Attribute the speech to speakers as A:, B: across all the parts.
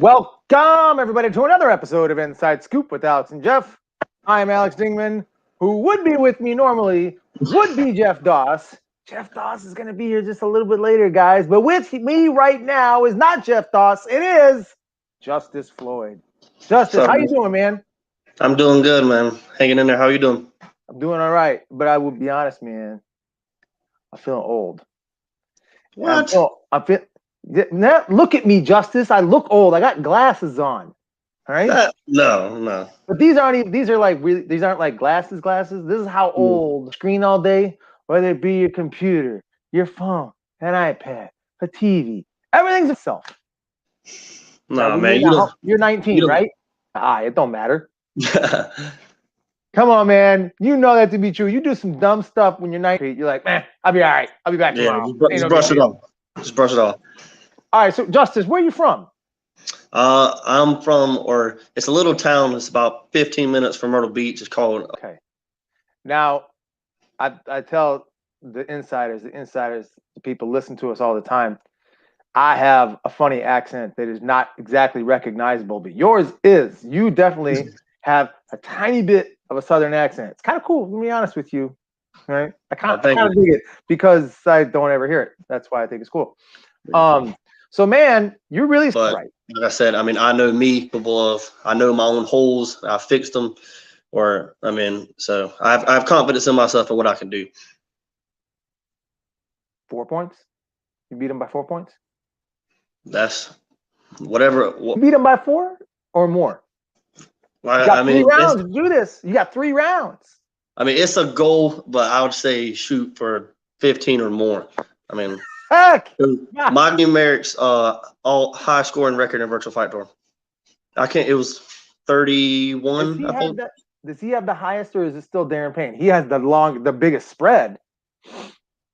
A: Welcome, everybody, to another episode of Inside Scoop with Alex and Jeff. I'm Alex Dingman, who would be with me normally, would be Jeff Doss. Jeff Doss is going to be here just a little bit later, guys. But with me right now is not Jeff Doss. It is Justice Floyd. Justice, how you doing, man?
B: I'm doing good, man. Hanging in there. How you doing?
A: I'm doing all right. But I will be honest, man. I'm feeling old.
B: What?
A: I'm feeling. Now, look at me, Justice. I look old. I got glasses on. All right.
B: No.
A: But these aren't like glasses. This is how old screen all day, whether it be your computer, your phone, an iPad, a TV, everything's itself.
B: No, man.
A: You're 19, right? It don't matter. Come on, man. You know that to be true. You do some dumb stuff when you're 19. You're like, man, I'll be all right. I'll be back tomorrow.
B: Just brush it off. Just brush it off.
A: All right, so Justice, where are you from?
B: I'm from, or it's a little town. It's about 15 minutes from Myrtle Beach. It's called.
A: Okay. Now, I tell the insiders, the people listen to us all the time. I have a funny accent that is not exactly recognizable, but yours is. You definitely have a tiny bit of a Southern accent. It's kind of cool, to be honest with you. Right? I kind of dig it because I don't ever hear it. That's why I think it's cool. So, man, you're really right.
B: Like I said, I mean, I know I know my own holes. I fixed them. So I have confidence in myself and what I can do.
A: 4 points? You beat him by 4 points?
B: That's whatever.
A: You beat him by 4 or more? You got 3 rounds to do this. You got 3 rounds.
B: I mean, it's a goal, but I would say shoot for 15 or more. I mean,
A: heck,
B: my numerics, all high scoring record in Virtual Fight Tour. It was 31. I think.
A: Does he have the highest, or is it still Darren Payne? He has the biggest spread.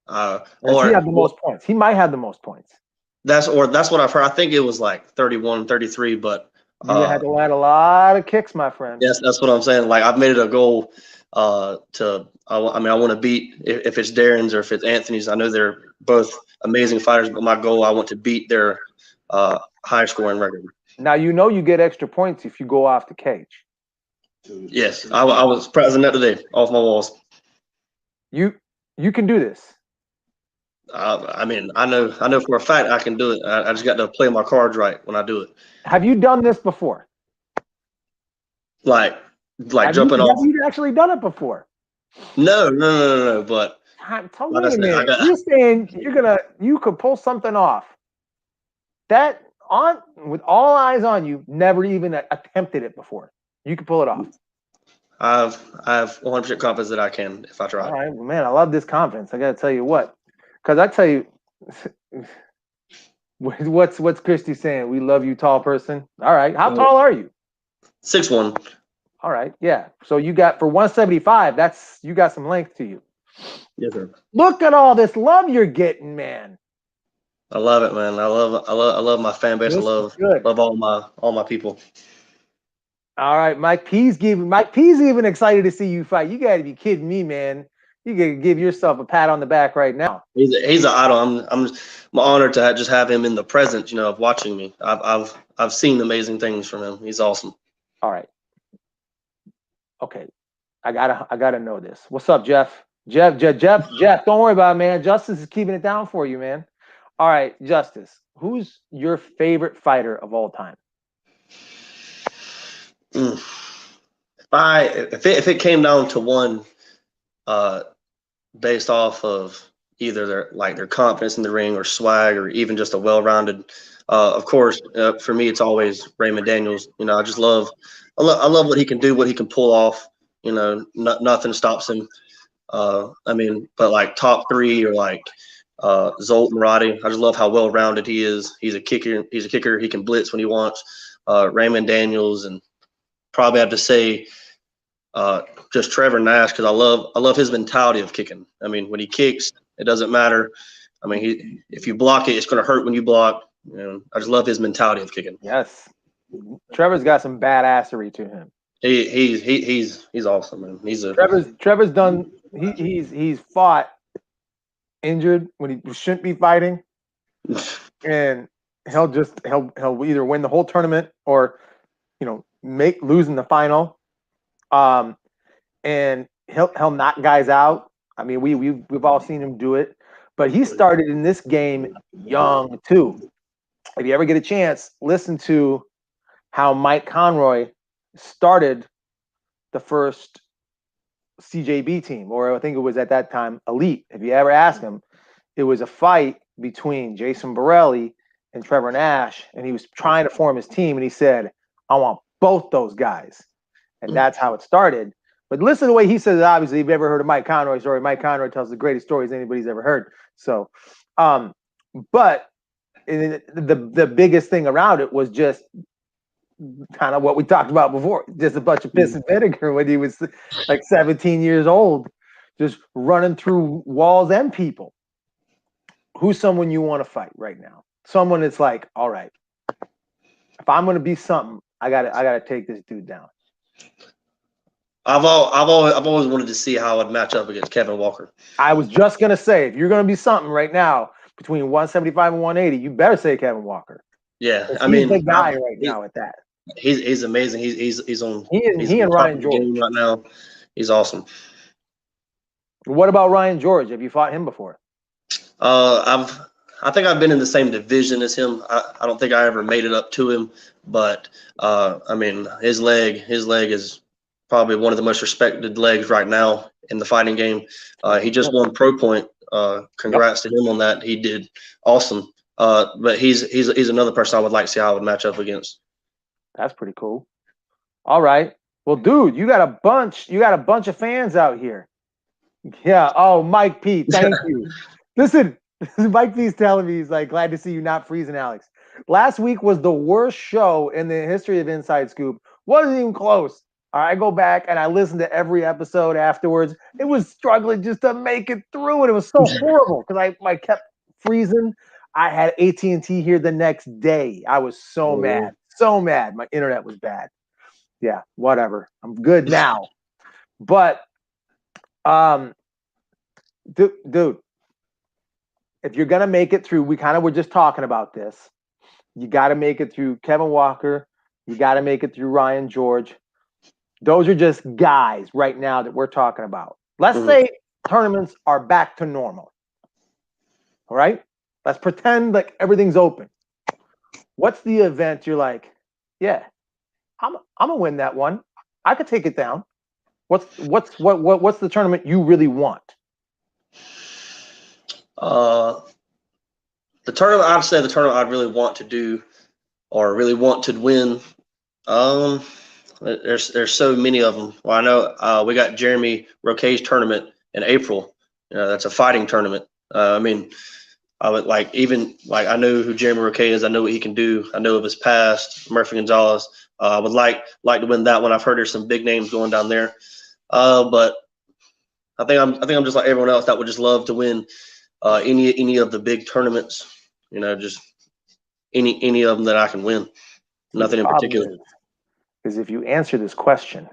A: Or he have the most points. He might have the most points.
B: That's what I've heard. I think it was like 31, 33, but
A: you had to land a lot of kicks, my friend.
B: Yes, that's what I'm saying. Like, I've made it a goal I want to beat, if it's Darren's or if it's Anthony's. I know they're both amazing fighters, but my goal, I want to beat their high scoring record.
A: Now, you get extra points if you go off the cage.
B: Yes, I was practicing that today off my walls.
A: You can do this.
B: I mean, I know for a fact I can do it. I just got to play my cards right when I do it.
A: Have you done this before?
B: Like jumping off.
A: Have you actually done it before?
B: No. But
A: tell me a minute. You're saying you could pull something off. That with all eyes on you, never even attempted it before. You could pull it off.
B: I have 100% confidence that I can if I try.
A: All right, man. I love this confidence. I got to tell you what, because I tell you, what's Christy saying? We love you, tall person. All right. How tall are you?
B: 6'1".
A: All right. Yeah. So you got, for 175, you got some length to you.
B: Yes, sir.
A: Look at all this love you're getting, man.
B: I love it, man. I love my fan base. I love all my people.
A: All right. Mike P's even excited to see you fight. You got to be kidding me, man. You got to give yourself a pat on the back right now.
B: He's an idol. I'm honored to just have him in the presence, of watching me. I've seen amazing things from him. He's awesome.
A: All right. Okay. I gotta know this. What's up, Jeff? Jeff, don't worry about it, man. Justice is keeping it down for you, man. All right, Justice. Who's your favorite fighter of all time?
B: If it came down to one, based off of either their confidence in the ring or swag or even just a well-rounded, of course, for me it's always Raymond Daniels. I just love what he can do, what he can pull off. Nothing stops him. But like top 3 or like Zolt and Roddy, I just love how well-rounded he is. He's a kicker. He can blitz when he wants. Raymond Daniels, and probably have to say just Trevor Nash, because I love his mentality of kicking. I mean, when he kicks, it doesn't matter. I mean, if you block it, it's going to hurt when you block. I just love his mentality of kicking.
A: Yes, Trevor's got some badassery to him.
B: He's awesome, man.
A: Trevor's done. He's fought injured when he shouldn't be fighting, and he'll either win the whole tournament or lose in the final. And he'll knock guys out. I mean, we've all seen him do it, but he started in this game young too. If you ever get a chance, listen to how Mike Conroy started the first CJB team, or I think it was at that time Elite. If you ever ask him, it was a fight between Jason Borelli and Trevor Nash, and he was trying to form his team, and he said, I want both those guys. And that's how it started. But listen to the way he says it. Obviously, if you've ever heard of Mike Conroy's story, Mike Conroy tells the greatest stories anybody's ever heard. So, but the biggest thing around it was just kind of what we talked about before, just a bunch of piss and vinegar when he was like 17 years old, just running through walls and people. Who's someone you want to fight right now? Someone that's like, all right, if I'm going to be something, I gotta take this dude down.
B: I've always wanted to see how I'd match up against Kevin Walker.
A: I was just gonna say, if you're gonna be something right now between 175 and 180, you better say Kevin Walker.
B: Yeah,
A: He's the guy now at that.
B: He's amazing. He's on.
A: He and Ryan George
B: right now. He's awesome.
A: What about Ryan George? Have you fought him before?
B: I think I've been in the same division as him. I don't think I ever made it up to him, but I mean, his leg is probably one of the most respected legs right now in the fighting game. He just won Pro Point. Congrats to him on that. He did awesome. But he's another person I would like to see how I would match up against.
A: That's pretty cool. All right. Well, dude, you got a bunch of fans out here. Yeah. Oh, Mike P, thank you. Listen, Mike P's telling me he's like, glad to see you not freezing, Alex. Last week was the worst show in the history of Inside Scoop. Wasn't even close. All right, I go back and I listen to every episode afterwards. It was struggling just to make it through, and it was so horrible because I kept freezing. I had AT&T here the next day. I was so mad. So mad. My internet was bad. Yeah, whatever. I'm good now. But dude, if you're gonna make it through, we kind of were just talking about this. You got to make it through Kevin Walker. You got to make it through Ryan George. Those are just guys right now that we're talking about. Let's say tournaments are back to normal. All right? Let's pretend like everything's open. What's the event you're like, yeah, I'm gonna win that one. I could take it down. What's the tournament you really want?
B: The tournament I'd really want to do or really want to win. There's so many of them. Well, I know we got Jeremy Roquet's tournament in April. That's a fighting tournament. I mean, I would I know who Jeremy Roquet is. I know what he can do. I know of his past. Murphy Gonzalez. I would like to win that one. I've heard there's some big names going down there. But I think I'm just like everyone else that would just love to win any of the big tournaments. Just any of them that I can win. Nothing in particular.
A: Because if you answer this question,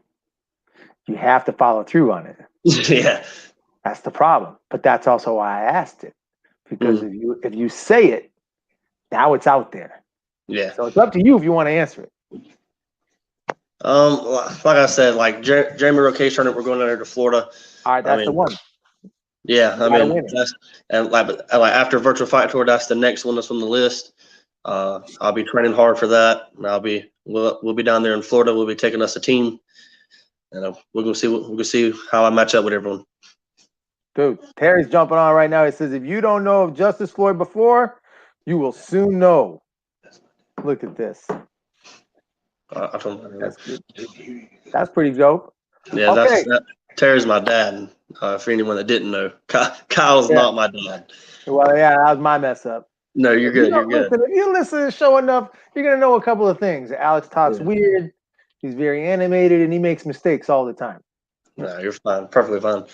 A: you have to follow through on it.
B: Yeah,
A: that's the problem. But that's also why I asked it. Because if you say it, now it's out there.
B: Yeah.
A: So it's up to you if you want to answer it.
B: Like I said, like Jeremy Roquet's tournament, we're going down there to Florida.
A: All right, that's the one.
B: Yeah, after Virtual Fight Tour, that's the next one that's on the list. I'll be training hard for that. And we'll be down there in Florida. We'll be taking us a team, and we're gonna see how I match up with everyone.
A: Dude, Terry's jumping on right now. He says, if you don't know of Justice Floyd before, you will soon know. Look at this. That's good. That's pretty dope.
B: Yeah, okay. Terry's my dad. For anyone that didn't know, Kyle's not my dad.
A: Well, yeah, that was my mess up.
B: No, you're good. You're good.
A: If you listen to the show enough, you're going to know a couple of things. Alex talks weird. He's very animated, and he makes mistakes all the time.
B: No, you're fine. Perfectly fine.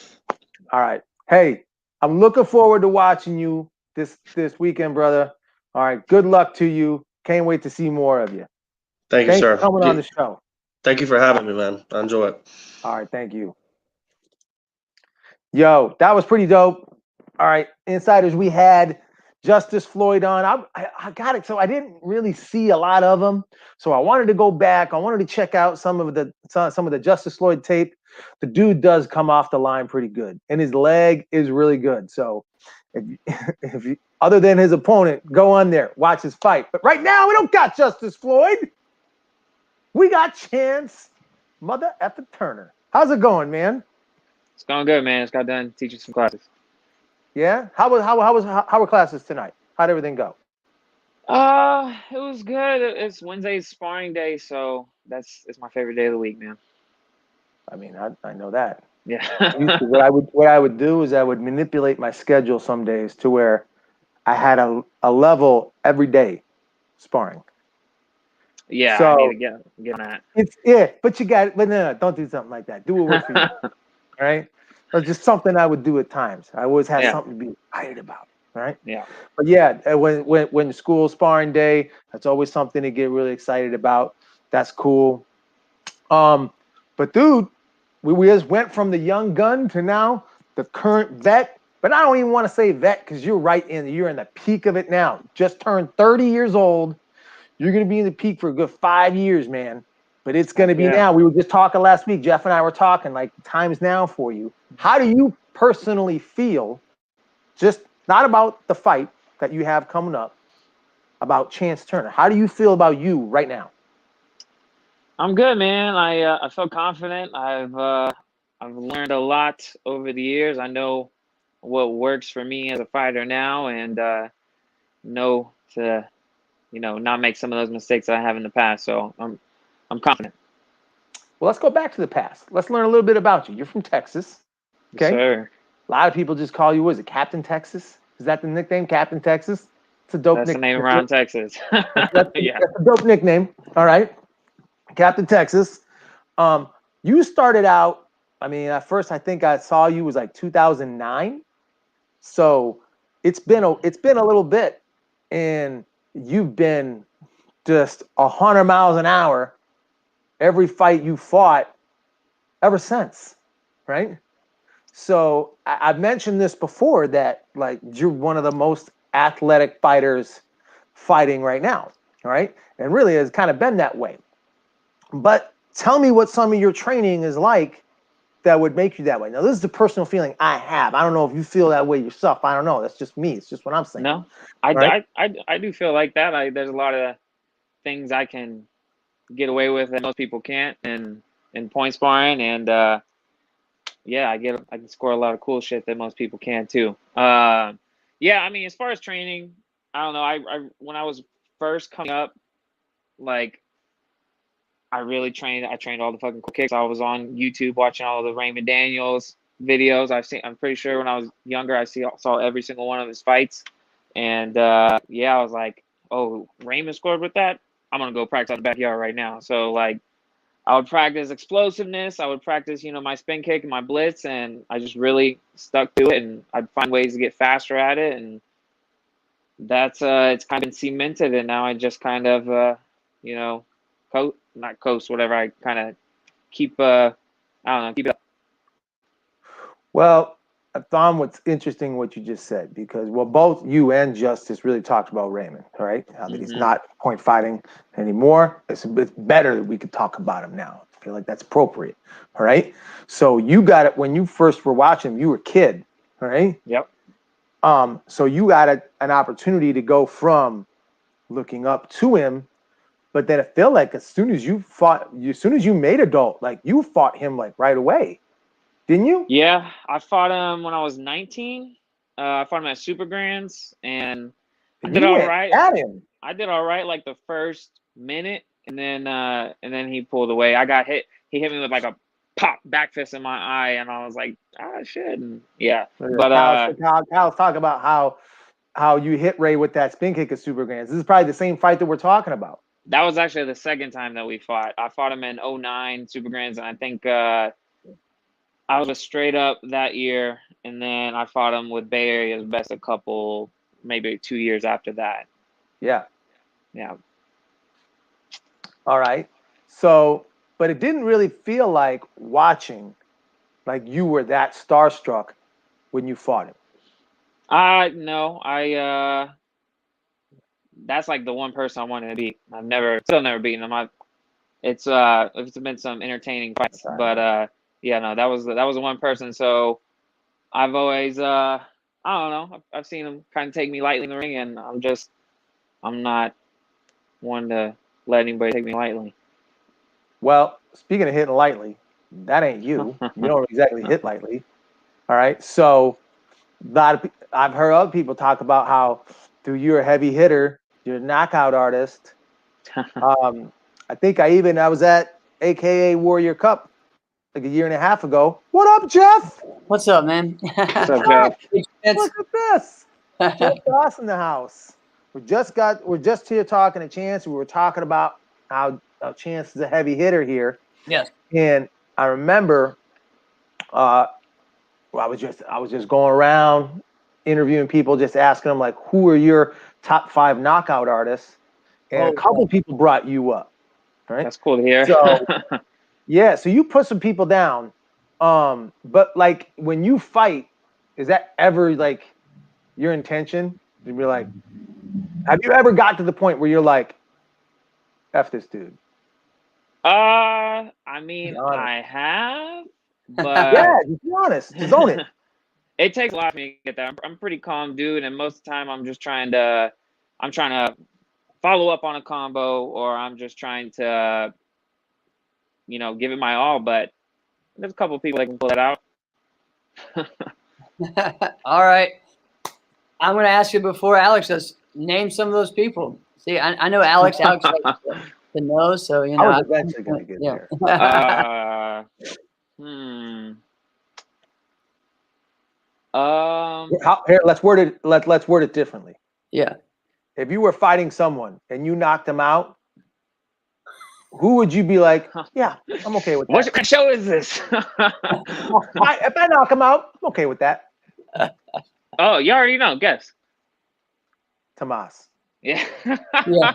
A: All right. Hey, I'm looking forward to watching you this weekend, brother. All right. Good luck to you. Can't wait to see more of you.
B: Thank you, sir.
A: For coming on the show.
B: Thank you for having me, man. I enjoy it.
A: All right. Thank you. Yo, that was pretty dope. All right. Insiders, we had Justice Floyd on. I got it. So I didn't really see a lot of them. So I wanted to go back. I wanted to check out some of the Justice Floyd tape. The dude does come off the line pretty good, and his leg is really good. So if if you, other than his opponent, go on there, watch his fight. But right now we don't got Justice Floyd. We got Chance Mother Effa Turner. How's it going, man?
C: It's going good, man. Just got done teaching some classes.
A: Yeah. How were classes tonight? How'd everything go?
C: It was good. It's Wednesday's sparring day, so it's my favorite day of the week, man.
A: I mean, I know that.
C: Yeah.
A: What I would do is I would manipulate my schedule some days to where I had a level every day sparring.
C: Yeah, I need
A: So
C: to get on that.
A: but you got it. But no, don't do something like that. Do what works for you. All right. That's just something I would do at times. I always had
C: Yeah.
A: something to be excited about. All right.
C: Yeah.
A: But yeah, when school sparring day, that's always something to get really excited about. That's cool. But dude, we just went from the young gun to now the current vet. But I don't even want to say vet because you're in the peak of it now. Just turned 30 years old. You're gonna be in the peak for a good 5 years, man. But it's gonna be now. We were just talking last week. Jeff and I were talking like time's now for you. How do you personally feel? Just not about the fight that you have coming up, about Chance Turner. How do you feel about you right now?
C: I'm good, man. I feel confident. I've learned a lot over the years. I know what works for me as a fighter now, and know to not make some of those mistakes that I have in the past. So I'm confident.
A: Well, let's go back to the past. Let's learn a little bit about you. You're from Texas,
C: Yes,
A: okay?
C: sir.
A: A lot of people just call you, what is it, Captain Texas? Is that the nickname, Captain Texas? It's a dope
C: That's the name
A: nickname.
C: around Texas. Yeah.
A: That's a dope nickname. All right, Captain Texas. Um, you started out. I mean, at first I think I saw you was like 2009. So it's been a little bit, and you've been just 100 miles an hour every fight you fought ever since, right? So I've mentioned this before that like you're one of the most athletic fighters fighting right now, all right? And really has kind of been that way. But tell me what some of your training is like that would make you that way. Now, this is the personal feeling I have. I don't know if you feel that way yourself. I don't know. That's just me. It's just what I'm saying.
C: No, I,
A: Right?
C: I do feel like that. There's a lot of things I can get away with that most people can't in point sparring, and yeah, I can score a lot of cool shit that most people can too. Yeah, I mean, as far as training, I don't know. I when I was first coming up, like I really trained. I trained all the fucking cool kicks. I was on YouTube watching all the Raymond Daniels videos. I'm pretty sure when I was younger, saw every single one of his fights, and yeah, I was like, oh, Raymond scored with that. I'm gonna go practice out in the backyard right now. So like, I would practice explosiveness. I would practice, my spin kick and my blitz, and I just really stuck to it. And I'd find ways to get faster at it, and that's it's kind of been cemented. And now I just kind of you know, not coast, whatever. I kind of keep I don't know, keep it up.
A: Well, I found what's interesting what you just said because both you and Justice really talked about Raymond, all right? Now that he's not point fighting anymore, it's better that we could talk about him now. I feel like that's appropriate, all right? So you got it when you first were watching him, you were a kid, all right?
C: Yep.
A: So you got an opportunity to go from looking up to him, but then I feel like as soon as you made adult, like you fought him like right away, didn't you?
C: Yeah, I fought him when I was 19. I fought him at Super Grands, and I
A: And
C: did
A: you
C: all
A: went
C: right.
A: at him.
C: I did all right like the first minute, and then he pulled away. I got hit. He hit me with like a pop back fist in my eye, and I was like, ah, shit. And yeah, but
A: Kyle's talking about how you hit Ray with that spin kick at Super Grands. This is probably the same fight that we're talking about.
C: that was actually the second time that we fought. I fought him in '09 Super Grands, and I think I was a straight up that year, and then I fought him with Bay Area's best a couple, maybe 2 years after that.
A: Yeah.
C: Yeah.
A: All right. So, but it didn't really feel like watching, like you were that starstruck when you fought him.
C: No, that's like the one person I wanted to beat. I've still never beaten him. It's been some entertaining fights, but yeah, no, that was the one person. So I've always I don't know. I've seen him kind of take me lightly in the ring, and I'm not one to let anybody take me lightly.
A: Well, speaking of hitting lightly, that ain't you. You don't exactly hit lightly. All right. So I've heard other people talk about how through you're a heavy hitter, you're a knockout artist. I think I was at AKA Warrior Cup like a year and a half ago. What up, Jeff?
D: What's up, man?
C: What's up, Jeff?
A: Look at this. Jeff Ross in the house. We're just here talking to Chance. We were talking about how Chance is a heavy hitter here.
D: Yes.
A: And I remember I was just going around interviewing people, just asking them like, who are your top 5 knockout artists? And a couple people brought you up. Right?
C: That's cool to hear.
A: So yeah, so you put some people down. But like when you fight, is that ever like your intention to be like, have you ever got to the point where you're like, F this dude?
C: I mean, I have, but
A: yeah, just be honest. Just own it.
C: It takes a lot for me to get that. I'm a pretty calm dude, and most of the time I'm trying to follow up on a combo, or I'm just trying to, give it my all. But there's a couple of people that can pull that out.
D: All right. I'm going to ask you before Alex does, name some of those people. See, I know Alex likes to know, so,
A: I was eventually going to get there. Here, let's word it differently.
D: Yeah.
A: If you were fighting someone and you knocked them out, who would you be like, yeah, I'm okay with that?
C: What kind of show is this?
A: If I knock him out, I'm okay with that.
C: Oh, you already know. Guess.
A: Tomas.
C: Yeah.
D: Yeah.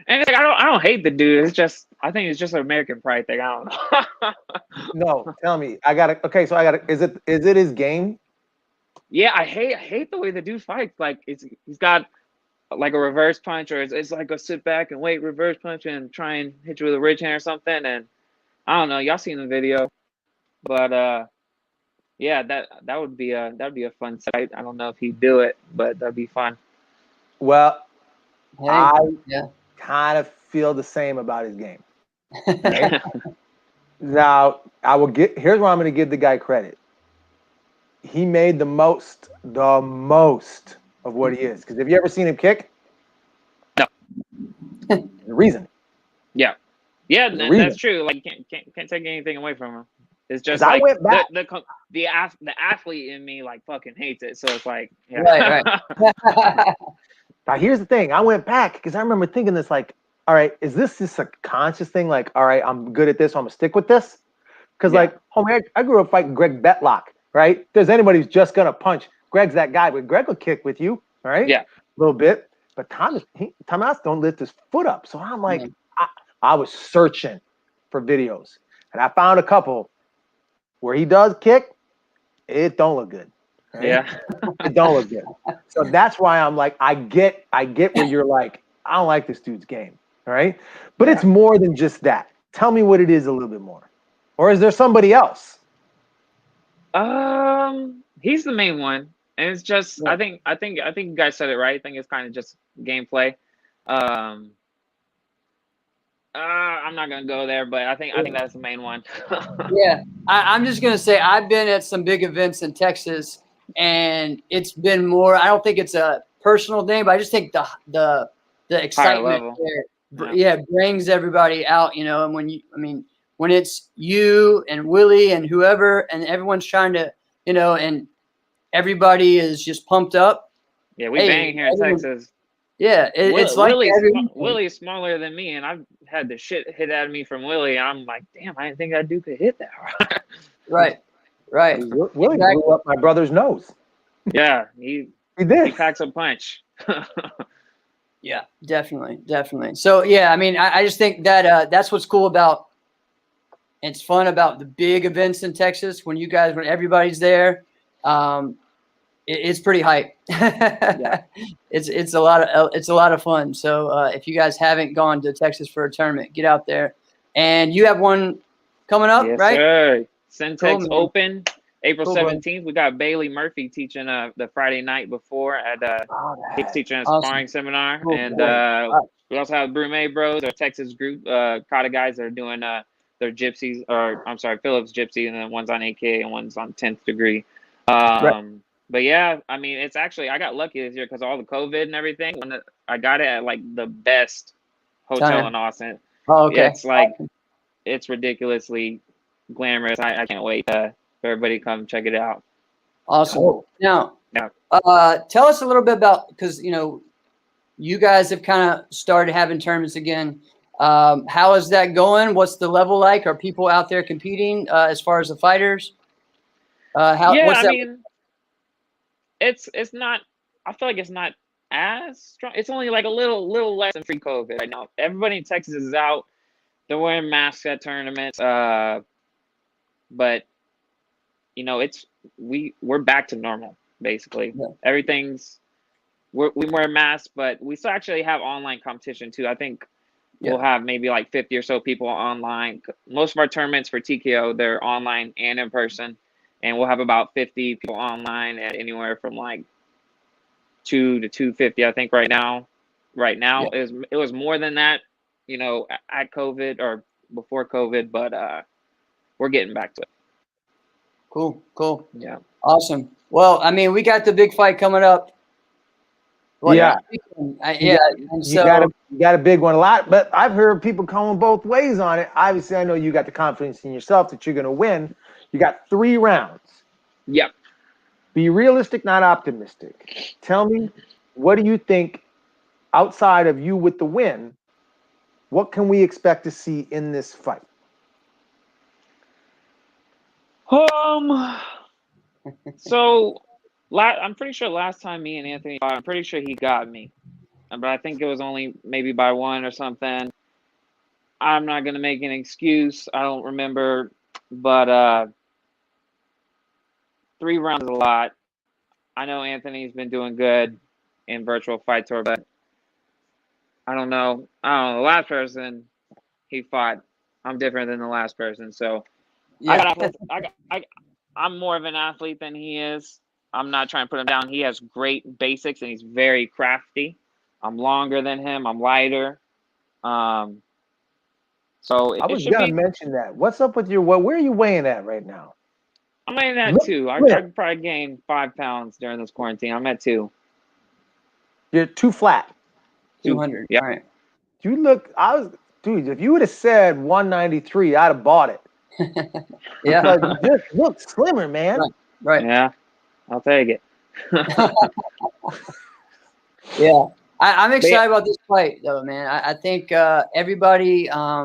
C: And it's like, I don't hate the dude. I think it's just an American pride thing. I don't know.
A: No, tell me. Is it his game?
C: Yeah, I hate the way the dude fights. Like he's got like a reverse punch, or it's like a sit back and wait reverse punch and try and hit you with a ridge hand or something. And I don't know. Y'all seen the video, but yeah, that would be a fun sight. I don't know if he'd do it, but that'd be fun.
A: Well,
D: Hey,
A: I kind of feel the same about his game. Right? Now, here's where I'm going to give the guy credit. He made the most of what he is. Because have you ever seen him kick?
C: No.
A: There's a reason.
C: Yeah, that's true. Like you can't take anything away from him. It's just like
A: I went back.
C: The athlete in me like fucking hates it. So it's like, yeah.
D: Right.
A: Now, here's the thing. I went back because I remember thinking this like, all right, is this just a conscious thing? Like, all right, I'm good at this, so I'm going to stick with this? Because, like, homie, I grew up fighting Greg Betlock, right? If there's anybody who's just going to punch, Greg's that guy. But Greg will kick with you, all right?
C: Yeah.
A: A little bit. But Thomas don't lift his foot up. So I'm like, I was searching for videos. And I found a couple where he does kick. It don't look good. Right?
C: Yeah.
A: It don't look good. So that's why I'm like, I get where you're like, I don't like this dude's game. All right. But it's more than just that. Tell me what it is a little bit more. Or is there somebody else?
C: He's the main one. And it's just I think you guys said it right. I think it's kind of just gameplay. I'm not gonna go there, but I think that's the main one.
D: Yeah. I'm just gonna say I've been at some big events in Texas, and it's been more. I don't think it's a personal thing, but I just think the excitement there, brings everybody out. And when it's you and Willie and whoever, and everyone's trying to, and everybody is just pumped up.
C: Yeah, we bang here in Texas.
D: Yeah, it's like
C: Willie is smaller than me, and I've had the shit hit out of me from Willie. And I'm like, damn, I didn't think that dude could hit that hard.
D: Right.
A: Willie blew up my brother's nose.
C: Yeah, he
A: did.
C: He packs a punch.
D: Yeah, definitely. So yeah, I just think that that's what's cool about. It's fun about the big events in Texas when everybody's there. it's pretty hype.
C: Yeah.
D: It's a lot of fun. So if you guys haven't gone to Texas for a tournament, get out there. And you have one coming up,
C: Yes,
D: right?
C: sir. Syntex
D: Cool,
C: Open, April
D: Cool, bro.
C: 17th. We got Bailey Murphy teaching the Friday night before at he's teaching a
D: Awesome.
C: sparring seminar.
D: Cool,
C: And
D: cool.
C: we also have Brume Bros, our Texas group, Kata guys that are doing their gypsies, or I'm sorry, Phillips Gypsy, and then one's on AK and one's on 10th degree. But yeah, I mean, it's actually, I got lucky this year because all the COVID and everything. I got it at like the best hotel in Austin.
D: Oh, okay.
C: Yeah, it's like, it's ridiculously glamorous. I can't wait for everybody to come check it out.
D: Awesome.
A: Cool.
D: Now,
C: Yeah.
D: tell us a little bit about, because, you know, you guys have kind of started having tournaments again. How is that going? What's the level like? Are people out there competing as far as the fighters?
C: I mean, it's not, I feel like it's not as strong. It's only like a little less than pre-COVID right now. Everybody in Texas is out. They're wearing masks at tournaments. But you know, we're back to normal basically.
D: Yeah.
C: We wear masks, but we still actually have online competition too. I think we'll have maybe like 50 or so people online. Most of our tournaments for TKO, they're online and in person, and we'll have about 50 people online at anywhere from like 2 to 250. I think right now, it was more than that, you know, at COVID or before COVID, but we're getting back to it.
D: Cool.
C: Yeah.
D: Awesome. Well, I mean, we got the big fight coming up.
A: Well,
D: yeah.
A: And so you got a big one, a lot, but I've heard people going both ways on it. Obviously, I know you got the confidence in yourself that you're going to win. You got 3 rounds.
C: Yep.
A: Be realistic, not optimistic. Tell me, what do you think outside of you with the win? What can we expect to see in this fight?
C: So I'm pretty sure last time me and Anthony fought, I'm pretty sure he got me, but I think it was only maybe by 1 or something. I'm not gonna make an excuse. I don't remember, but 3 rounds is a lot. I know Anthony's been doing good in virtual fight tour, but I don't know. The last person he fought, I'm different than the last person, so I'm more of an athlete than he is. I'm not trying to put him down. He has great basics and he's very crafty. I'm longer than him. I'm lighter. So
A: I was gonna mention that. What's up with your where are you weighing at right now?
C: I'm weighing at 2. I could probably gain 5 pounds during this quarantine. I'm at 2.
A: You're too flat.
D: 200.
C: Yeah.
D: All right.
A: Dude, if you would have said 193, I'd have bought it.
D: Yeah.
A: Like, you just look slimmer, man.
D: Right.
C: Yeah. I'll take it.
D: Yeah. I'm excited about this fight, though, man. I think everybody, I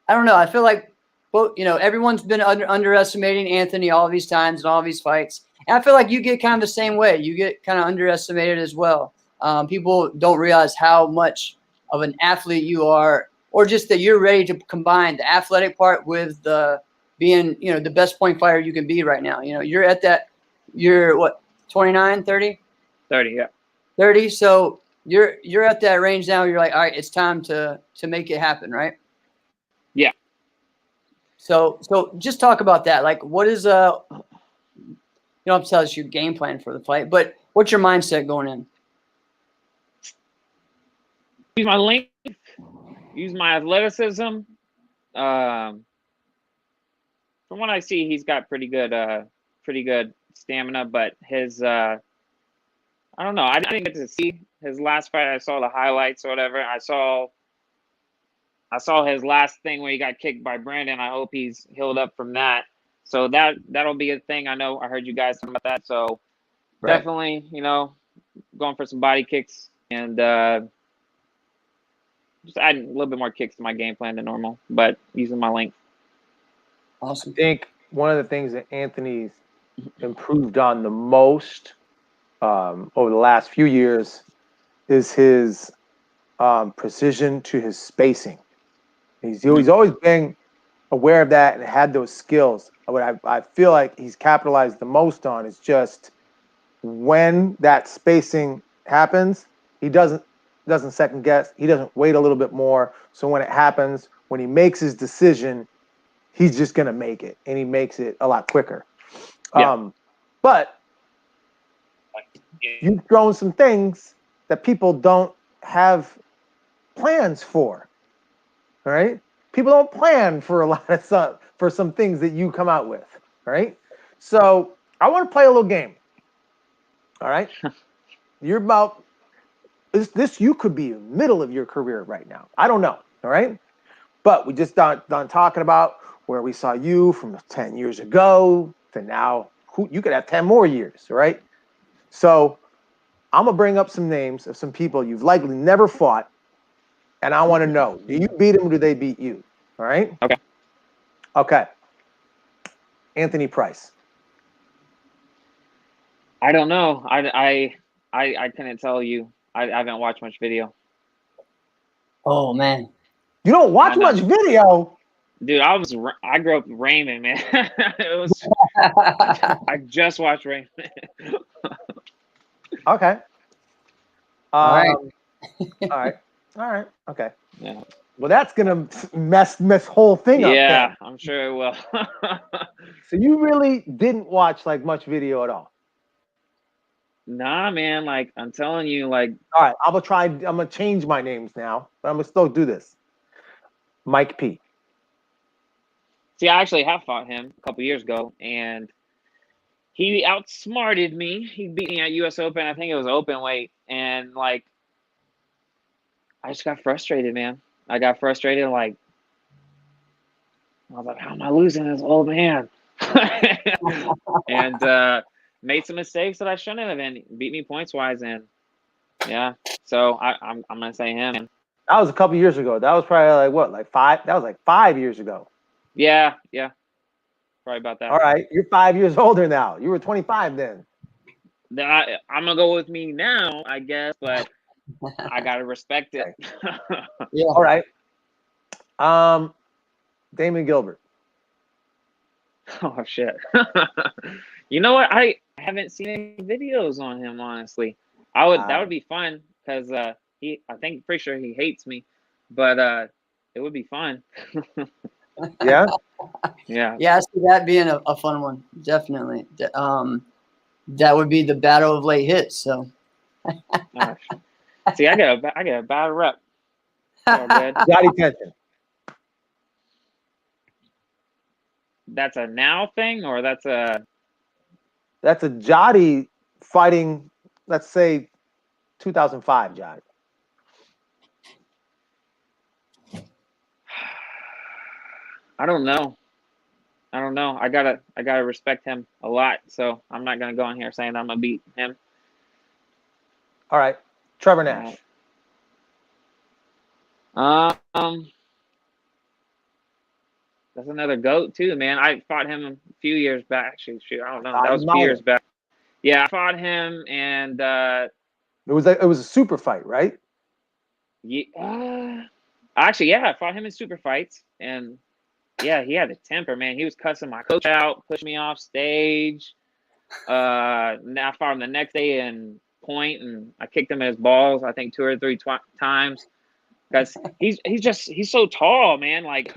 D: don't know. I feel like, everyone's been underestimating Anthony all these times and all these fights. And I feel like you get kind of the same way. You get kind of underestimated as well. People don't realize how much of an athlete you are, or just that you're ready to combine the athletic part with the being, the best point fighter you can be right now. You're at that, you're what, 29, 30?
C: 30, yeah.
D: 30. So you're at that range now. You're like, all right, it's time to make it happen, right?
C: Yeah.
D: So just talk about that. Like, what is you don't have to tell us your game plan for the fight, but what's your mindset going in?
C: Use my length, use my athleticism. From what I see, he's got pretty good stamina, but his I don't know. I didn't get to see his last fight. I saw the highlights or whatever. I saw his last thing where he got kicked by Brandon. I hope he's healed up from that. So that'll be a thing. I know I heard you guys talking about that. So definitely, going for some body kicks and just adding a little bit more kicks to my game plan than normal, but using my length.
D: Awesome.
A: I think one of the things that Anthony's improved on the most over the last few years is his precision to his spacing. He's always been aware of that and had those skills. What I feel like he's capitalized the most on is just when that spacing happens, he doesn't second guess. He doesn't wait a little bit more. So when it happens, when he makes his decision, he's just gonna make it, and he makes it a lot quicker.
C: Yeah.
A: But you've thrown some things that people don't have plans for. All right, people don't plan for a lot of stuff, for some things that you come out with. All right, so I want to play a little game. All right, you're about this. You could be in the middle of your career right now. I don't know. All right, but we just done talking about where we saw you from 10 years ago to now. You could have 10 more years. All right, so I'm gonna bring up some names of some people you've likely never fought, and I want to know: do you beat them or do they beat you? All right.
C: Okay.
A: Okay. Anthony Price.
C: I don't know. I couldn't tell you. I haven't watched much video.
D: Oh man.
A: You don't watch much video,
C: dude. I grew up Raymond, man. It was. I just watched Raymond.
A: Okay.
D: All right.
A: All right. Okay.
C: Yeah.
A: Well, that's gonna mess whole thing up.
C: Yeah, I'm sure it will.
A: So you really didn't watch like much video at all.
C: Nah, man. Like I'm telling you, like.
A: All right, I'm gonna change my names now, but I'm gonna still do this. Mike P.
C: See, I actually have fought him a couple years ago, and he outsmarted me. He beat me at U.S. Open. I think it was open weight, and like, I just got frustrated, man. I got frustrated. Like, I was like, how am I losing this old man? And made some mistakes that I shouldn't have, and beat me points wise. And yeah, so I'm gonna say him.
A: That was a couple years ago. That was probably like what, like 5? That was like 5 years ago.
C: Yeah, probably about that.
A: All right, you're 5 years older now. You were 25 then.
C: I'm gonna go with me now, I guess, but I gotta respect it.
D: Yeah.
A: All right. Damon Gilbert.
C: Oh shit. You know what? I haven't seen any videos on him, honestly. That would be fun because I think pretty sure he hates me, but it would be fun.
A: Yeah.
C: Yeah.
D: Yeah, I see that being a fun one. Definitely. That would be the battle of late hits. So
C: see, I got a bad rep.
A: Johnny Tension.
C: That's a now thing, or that's a
A: Jotty fighting, let's say 2005 Jotty.
C: I don't know. I gotta respect him a lot, so I'm not gonna go on here saying I'm gonna beat him.
A: All right, Trevor Nash.
C: That's another GOAT too, man. I fought him a few years back. Shoot, I don't know. That was a few
A: Meyer.
C: years back. Yeah, I fought him, and
A: it was a super fight, right?
C: Yeah. Actually, yeah, I fought him in super fights, and yeah, he had a temper, man. He was cussing my coach out, pushed me off stage. I fought him the next day in point, and I kicked him in his balls, I think 2 or 3 times. Because he's so tall, man. Like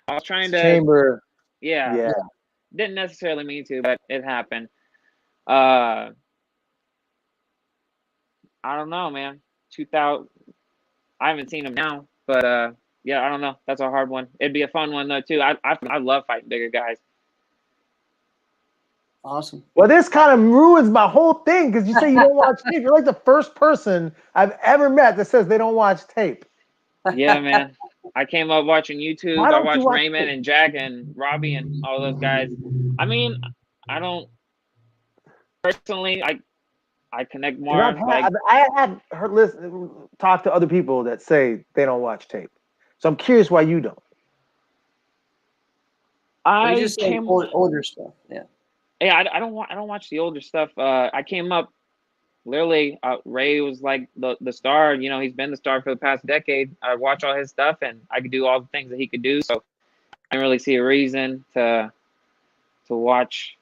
C: I was trying to
A: chamber.
C: Yeah. Didn't necessarily mean to, but it happened. I don't know, man. 2000. I haven't seen him now, but yeah, I don't know. That's a hard one. It'd be a fun one though too. I love fighting bigger guys.
D: Awesome.
A: Well, this kind of ruins my whole thing because you say you don't watch tape. You're like the first person I've ever met that says they don't watch tape.
C: Yeah, man. I came up watching YouTube. I watched Raymond and Jack and Robbie and all those guys. I mean, I don't personally. I connect more.
A: I have heard talk to other people that say they don't watch tape. So I'm curious why you don't.
D: I just say older stuff. Yeah.
C: Yeah, I don't watch the older stuff. I came up literally. Ray was like the star. You know, he's been the star for the past decade. I watch all his stuff, and I could do all the things that he could do. So I didn't really see a reason to watch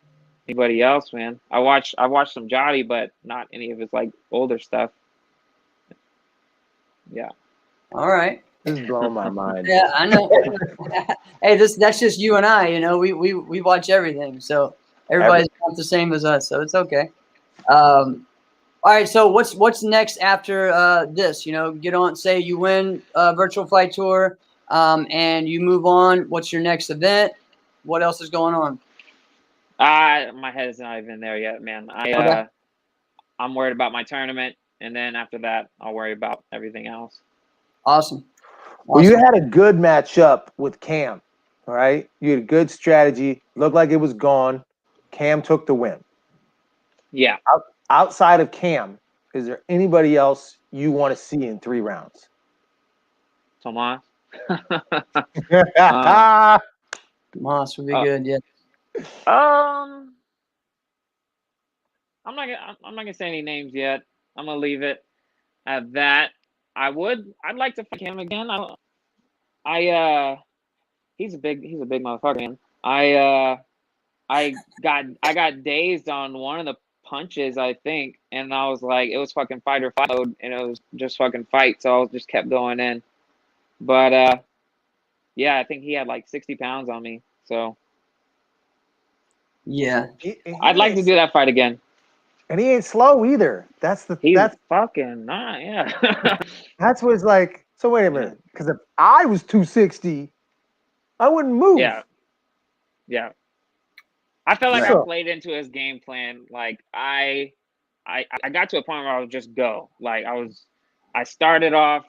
C: anybody else, man. I watched some Jotty, but not any of his like older stuff. Yeah.
D: All right.
A: This is blowing my mind.
D: Yeah, I know. Hey, that's just you and I. You know, we watch everything, so everybody's not the same as us, so it's okay. All right. So what's next after this? You know, get on. Say you win Virtual Fight Tour, and you move on. What's your next event? What else is going on?
C: My head is not even there yet, man.
D: Okay.
C: I'm worried about my tournament, and then after that, I'll worry about everything else.
D: Awesome.
A: Well, you had a good matchup with Cam, all right? You had a good strategy. Looked like it was gone. Cam took the win.
C: Yeah.
A: Outside of Cam, is there anybody else you want to see in 3 rounds?
C: Tomas.
D: Moss would be good. Yeah.
C: I'm not gonna say any names yet. I'm gonna leave it at that. I'd like to fight him again. He's a big motherfucker, man. I got dazed on one of the punches, I think, and I was like, it was fucking fight or flight mode, and it was just fucking fight, so I just kept going in. But yeah, I think he had like 60 pounds on me, so
D: yeah,
C: I'd like to do that fight again.
A: And he ain't slow either. That's
C: fucking not, yeah.
A: That's what it's like. So wait a minute, because if I was 260, I wouldn't move.
C: Yeah. I felt like
A: Sure.
C: I played into his game plan. Like I got to a point where I would just go. Like I started off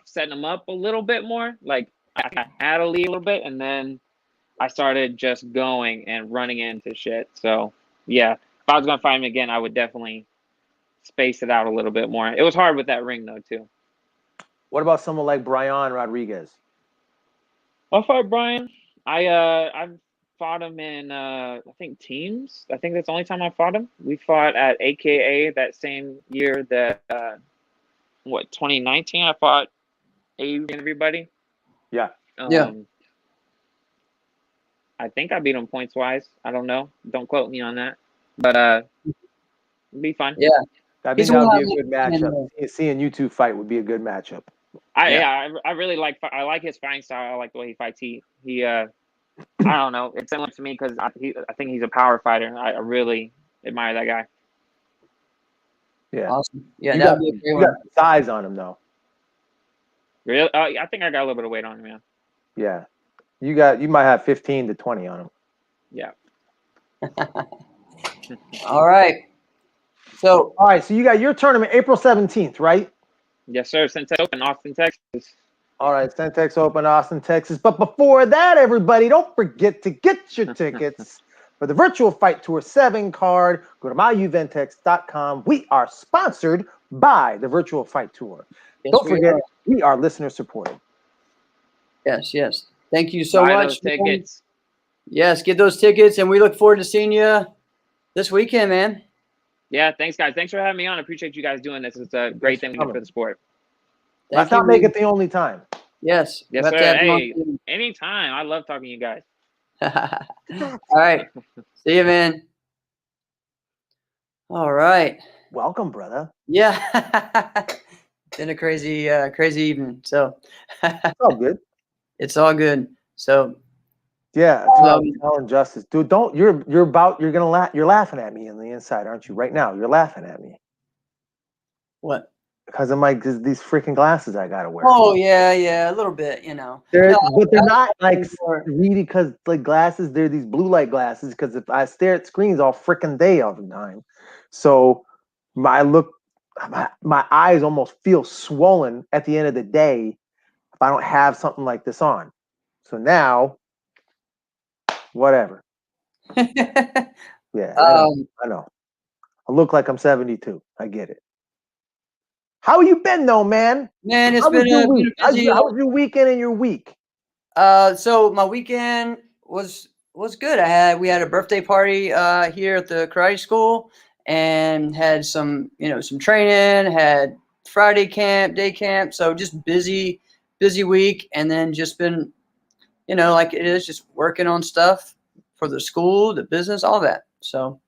C: setting him up a little bit more. Like I had a lead a little bit, and then I started just going and running into shit. So yeah, if I was gonna fight him again, I would definitely space it out a little bit more. It was hard with that ring though too.
A: What about someone like Brian Rodriguez?
C: I'll fight Brian. I've fought him in I think teams. I think that's the only time I fought him. We fought at AKA that same year that 2019 I fought everybody.
A: Yeah.
D: Yeah.
C: I think I beat him points wise. I don't know. Don't quote me on that. But it'd be fun.
D: Yeah.
A: I think that would be a good matchup. Seeing you two fight would be a good matchup.
C: I really like his fighting style. I like the way he fights. He I don't know. It's similar to me because I think he's a power fighter. I really admire that guy.
A: Yeah.
D: Awesome. Yeah,
A: that would be a great one. You got size on him though.
C: Really? I think I got a little bit of weight on him, yeah.
A: Yeah. You might have 15 to 20 on him.
C: Yeah.
D: All right. So
A: you got your tournament April 17th, right?
C: Yes, sir. Centex Open, Austin, Texas.
A: All right, Centex Open, Austin, Texas. But before that, everybody, don't forget to get your tickets for the Virtual Fight Tour 7 card. Go to myuventex.com. We are sponsored by the Virtual Fight Tour.
D: Yes,
A: don't forget, we are listener supported.
D: Yes. Thank you so
C: Buy
D: much.
C: Those tickets.
D: Yes, get those tickets, and we look forward to seeing you this weekend, man.
C: Yeah, thanks, guys. Thanks for having me on. I appreciate you guys doing this. It's a great thing for the sport.
A: Let's not make it the only time.
D: Yes.
C: Yes, sir. Hey, anytime. I love talking to you guys.
D: All right. See you, man. All right.
A: Welcome, brother.
D: Yeah. Been a crazy evening. So
A: it's all good.
D: It's all good. So
A: yeah, telling Justice, dude, you're laughing at me on the inside, aren't you? Right now, you're laughing at me.
D: What?
A: Because of these freaking glasses I gotta wear.
D: Oh yeah, a little bit, you know.
A: But they're not like really because like glasses. They're these blue light glasses. Because if I stare at screens all freaking day all the time, so my eyes almost feel swollen at the end of the day if I don't have something like this on. So now, whatever. Yeah, I know. I look like I'm 72. I get it. How you been though, man?
D: Man, it's been a busy.
A: How was your weekend and your week?
D: So my weekend was good. We had a birthday party here at the karate school and had some training, had Friday camp, day camp. So just busy week, and then just been, like it is, just working on stuff for the school, the business, all that. So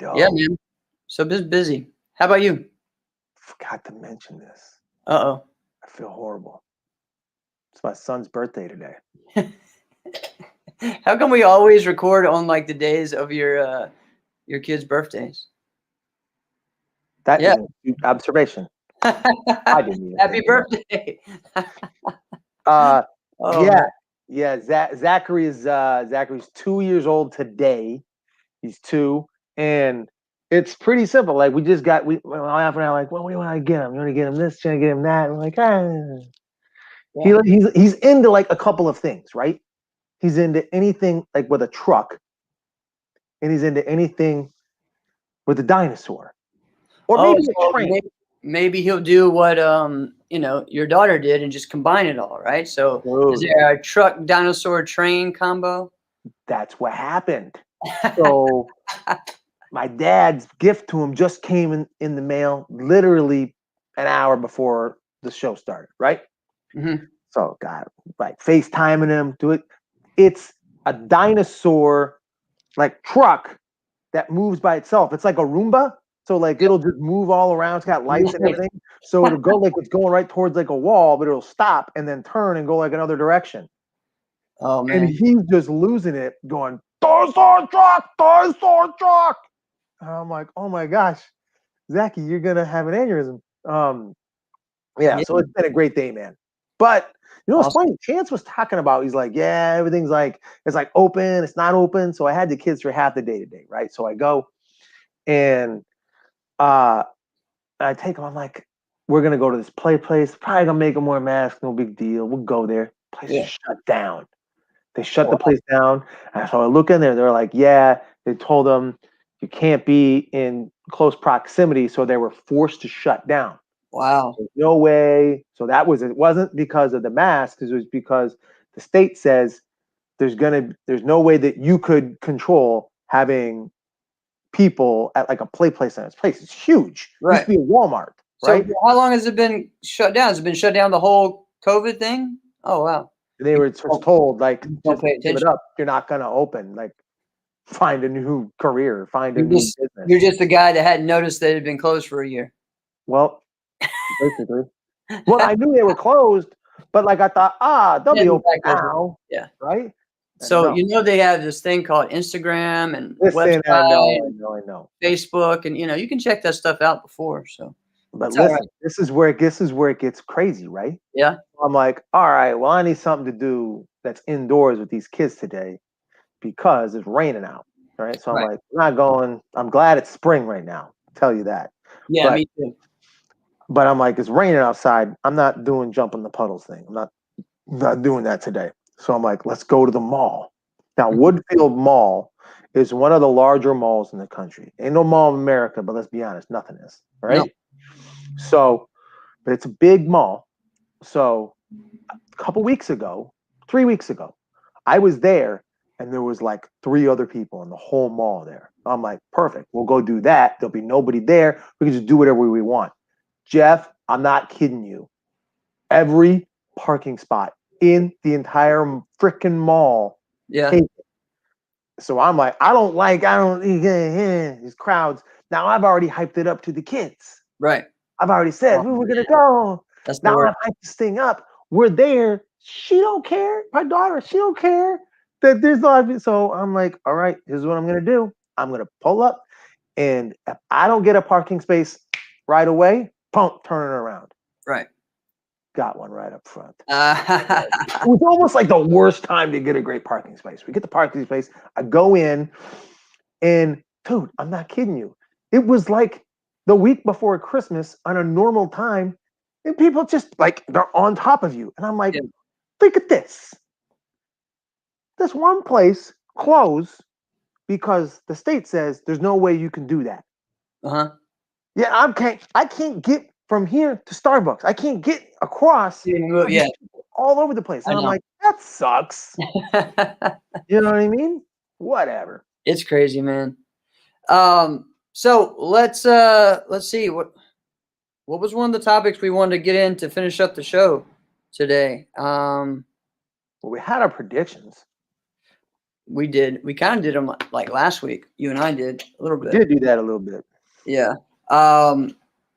D: yeah, man. So busy. How about you?
A: Forgot to mention this.
D: Uh-oh.
A: I feel horrible. It's my son's birthday today.
D: How come we always record on like the days of your kids' birthdays?
A: That is an astute observation. I didn't even
D: Happy
A: think about
D: birthday.
A: Zachary's 2 years old today. He's 2, and it's pretty simple. Like we laugh around like, well, what do you want to get him? You want to get him this? You want to get him that? And we're like, he's into like a couple of things, right? He's into anything like with a truck, and he's into anything with a dinosaur, or maybe a train.
D: Maybe he'll do what your daughter did and just combine it all, right? So is there a truck dinosaur train combo?
A: That's what happened. So my dad's gift to him just came in the mail literally an hour before the show started, right?
D: Mm-hmm.
A: So God, like FaceTiming him, do it. It's a dinosaur like truck that moves by itself. It's like a Roomba. So like it'll just move all around. It's got lights and everything. So it'll go like it's going right towards like a wall, but it'll stop and then turn and go like another direction.
D: Oh man.
A: And he's just losing it, going, dinosaur truck, dinosaur truck. And I'm like, oh my gosh, Zachy, you're gonna have an aneurysm. So it's been a great day, man. But you know what's funny? Chance was talking about, he's like, yeah, everything's like, it's like open, it's not open. So I had the kids for half the day today, right? So I go and I take them, I'm like, we're gonna go to this place, probably gonna make them wear masks, no big deal. We'll go there. Place is shut down. They shut the place down. And so I look in there, they're like, yeah, they told them you can't be in close proximity, so they were forced to shut down.
D: Wow.
A: There's no way. So it wasn't because of the masks, it was because the state says there's no way that you could control having people at like a place on this place. It's huge. Right. It used to be a Walmart. Right.
D: So how long has it been shut down? Has it been shut down the whole COVID thing? Oh wow.
A: They were told like, just give it up. You're not gonna open. Like, find a new career. Find a new business.
D: You're just the guy that hadn't noticed that it had been closed for a year.
A: Well, basically. Well, I knew they were closed, but like I thought, they'll be open now.
D: Yeah.
A: Right.
D: So they have this thing called Instagram and
A: website, I know.
D: Facebook, and you can check that stuff out before. So,
A: but listen, this is where it gets crazy, right?
D: Yeah.
A: I'm like, all right, well, I need something to do that's indoors with these kids today because it's raining out, right? So I'm like, I'm not going. I'm glad it's spring right now. I'll tell you that.
D: Yeah, me too.
A: But I'm like, it's raining outside. I'm not doing jump in the puddles thing. I'm not doing that today. So I'm like, let's go to the mall. Now, Woodfield Mall is one of the larger malls in the country. Ain't no mall in America, but let's be honest, nothing is, right? No. So, but it's a big mall. So a couple weeks ago, 3 weeks ago, I was there and there was like 3 other people in the whole mall there. I'm like, perfect. We'll go do that. There'll be nobody there. We can just do whatever we want. Jeff, I'm not kidding you. Every parking spot in the entire freaking mall.
D: Yeah.
A: So I'm like, I don't these crowds. Now I've already hyped it up to the kids.
D: Right.
A: I've already said we're gonna go. Now I've hyped this thing up. We're there. She don't care. My daughter, she don't care that there's no. So I'm like, all right, here's what I'm gonna do. I'm gonna pull up, and if I don't get a parking space right away, pump, turn it around.
D: Right.
A: Got one right up front. It was almost like the worst time to get a great parking space. We get the parking space. I go in, and dude, I'm not kidding you. It was like the week before Christmas on a normal time, and people just like they're on top of you. And I'm like, look at this. This one place closed because the state says there's no way you can do that.
D: Uh-huh.
A: Yeah, I can't get from here to Starbucks. I can't get across.
D: Yeah.
A: All over the place. And I'm like, that sucks. You know what I mean? Whatever.
D: It's crazy, man. So let's see what was one of the topics we wanted to get in to finish up the show today.
A: Well, we had our predictions.
D: We did. We kind of did them like last week. You and I did a little bit.
A: Did do that a little bit.
D: Yeah.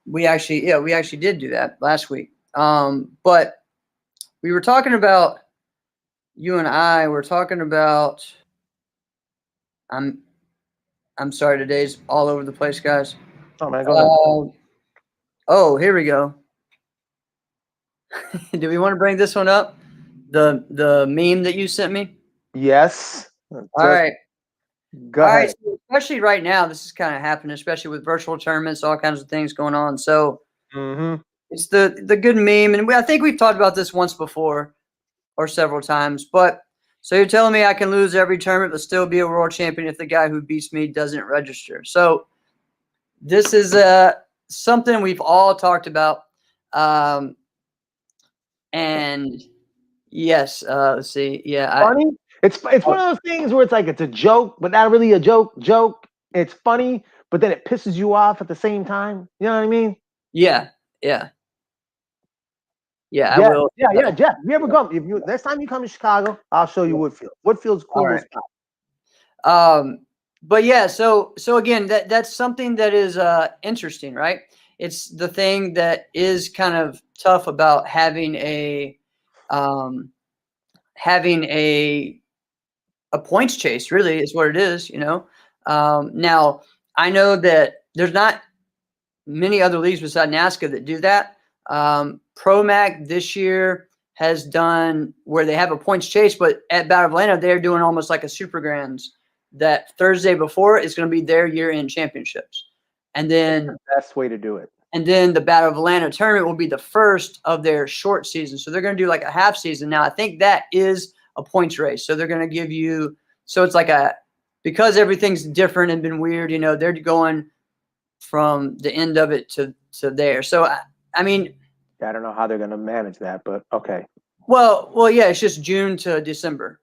D: We actually did do that last week. But we were talking about, you and I were talking about, I'm sorry, today's all over the place, guys.
A: Oh man, go ahead.
D: Oh, here we go. Do we want to bring this one up? The meme that you sent me?
A: Yes.
D: All right.
A: Go
D: All
A: ahead.
D: right. So especially right now, this is kind of happening, especially with virtual tournaments, all kinds of things going on. So it's the good meme. And I think we've talked about this once before or several times. But so you're telling me I can lose every tournament but still be a world champion if the guy who beats me doesn't register. So this is something we've all talked about. And yes, let's see. Yeah.
A: Funny. It's one of those things where it's like it's a joke, but not really a joke. It's funny, but then it pisses you off at the same time. You know what I mean?
D: Yeah. I will.
A: Yeah. Jeff, you ever come? Next time you come to Chicago, I'll show you Woodfield. Woodfield's a cool little spot.
D: But yeah, so again, that's something that is interesting, right? It's the thing that is kind of tough about having a points chase. Really, is what it is, you know. Now I know that there's not many other leagues beside NASCAR that do that. ProMac this year has done where they have a points chase, but at Battle of Atlanta, they're doing almost like a Super Grands. That Thursday before is going to be their year-end championships, and then
A: that's the best way to do it.
D: And then the Battle of Atlanta tournament will be the first of their short season, so they're going to do like a half season. Now, I think that is a points race, so they're going to give you. So it's like because everything's different and been weird, you know, they're going from the end of it to there. So I mean,
A: I don't know how they're going to manage that, but okay.
D: Well, yeah, it's just June to December,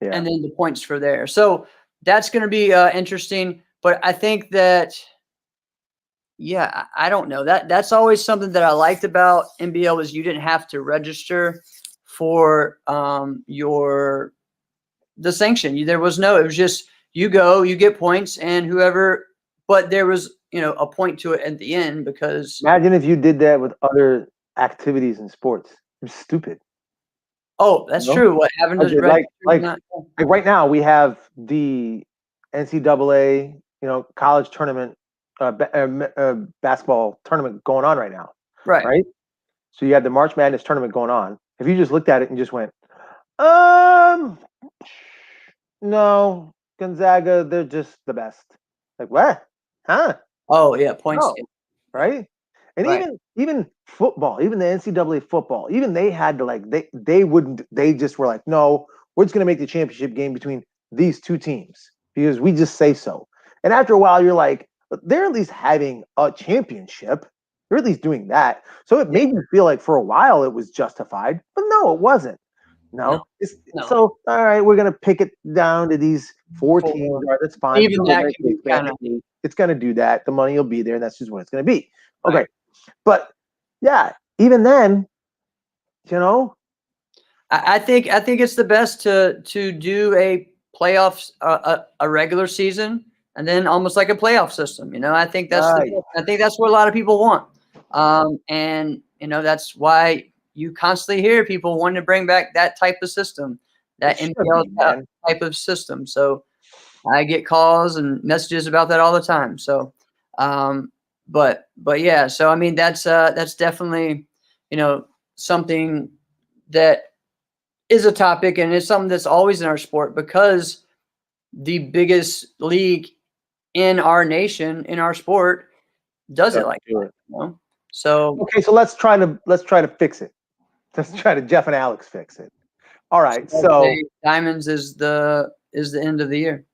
D: and then the points for there. So that's going to be interesting. But I think that, yeah, I don't know. That's always something that I liked about NBL is you didn't have to register for the sanction. There was no. It was just you go, you get points, and whoever. But there was, you know, a point to it at the end because.
A: Imagine if you did that with other activities in sports. It's stupid.
D: Oh, that's true. What happened to
A: like right now we have the NCAA, you know, college tournament, basketball tournament going on right now. Right. So you had the March Madness tournament going on. If you just looked at it and just went, no, Gonzaga, they're just the best. Like what? Huh?
D: Oh yeah, points.
A: No. Right. And even football, even the NCAA football, even they had to they just were like, no, we're just going to make the championship game between these two teams because we just say so. And after a while, you're like, they're at least having a championship. They're at least doing that. So it made me feel like for a while it was justified, but no, it wasn't. No. So, all right, we're going to pick it down to these 4 teams. All right, that's fine.
D: Even that
A: it's going to do that. The money will be there, and that's just what it's going to be. Okay. Right. But yeah, even then, you know,
D: I think it's the best to do a playoffs, a regular season, and then almost like a playoff system. You know, I think that's what a lot of people want, and you know that's why you constantly hear people wanting to bring back that type of system, that NPL type of system. So I get calls and messages about that all the time. So. But yeah, so I mean that's definitely, you know, something that is a topic and it's something that's always in our sport because the biggest league in our nation, in our sport, does it like that, you know? So
A: okay, so let's try to fix it. Let's try to Jeff and Alex fix it. All right, so
D: Diamonds is the end of the year,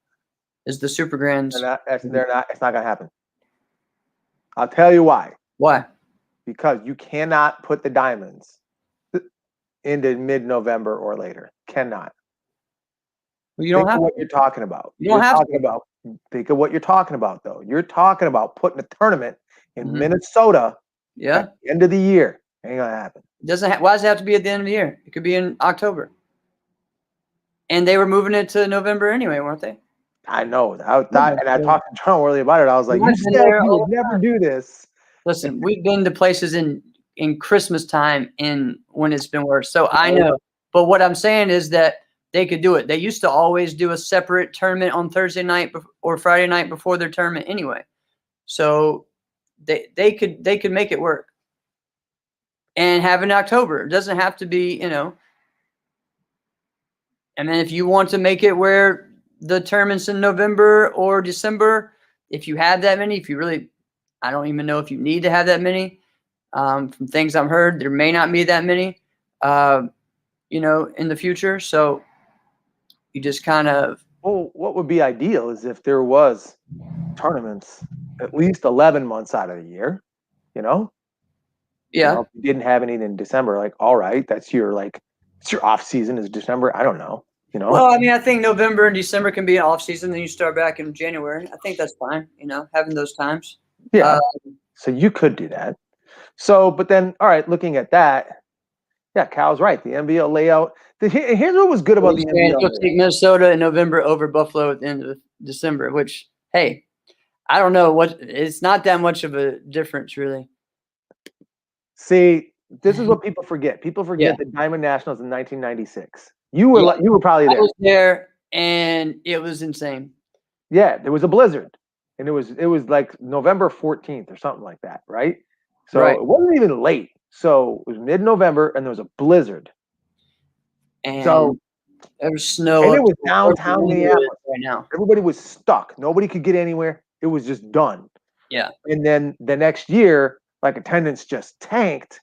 D: is the Super Grands.
A: It's not gonna happen. I'll tell you why.
D: Why?
A: Because you cannot put the diamonds into mid-November or later. Cannot.
D: Well, you don't have
A: what you're talking about.
D: You don't have
A: Think of what you're talking about, though. You're talking about putting a tournament in Minnesota at the end of the year. Ain't gonna happen.
D: Why does it have to be at the end of the year? It could be in October. and they were moving it to November anyway, weren't they?
A: I know. And I talked to John Worley about it. I was like, you said you would never do this.
D: Listen, we've been to places in Christmas time and when it's been worse. So I know. But what I'm saying is that they could do it. They used to always do a separate tournament on Thursday night or Friday night before their tournament anyway. So they could make it work. And have in October. It doesn't have to be, you know. And then if you want to make it where the tournament's in November or December, if you have that many, if you really, I don't even know if you need to have that many. From things I've heard, there may not be that many, you know, in the future. So you just kind of.
A: Well, what would be ideal is if there was tournaments at least 11 months out of the year, you know?
D: Yeah.
A: You know, if you didn't have anything in December, like, all right, it's your off season is December. I don't know, you know?
D: Well, I mean, I think November and December can be an off season. Then you start back in January. I think that's fine, you know, having those times.
A: Yeah. So you could do that. So, but then, all right, looking at that, yeah, Cal's right. The NBL layout. Here's what was good about the NBL.
D: You'll take Minnesota in November over Buffalo at the end of December, which, hey, I don't know what. It's not that much of a difference, really.
A: See, this is what people forget. People forget the Diamond Nationals in 1996. You were probably there.
D: I was there, and it was insane.
A: Yeah, there was a blizzard, and it was like November 14th or something like that, right? So it wasn't even late. So it was mid-November, and there was a blizzard.
D: And
A: so
D: there was snow.
A: And it was downtown Minneapolis.
D: Right now,
A: everybody was stuck. Nobody could get anywhere. It was just done.
D: Yeah.
A: And then the next year, like, attendance just tanked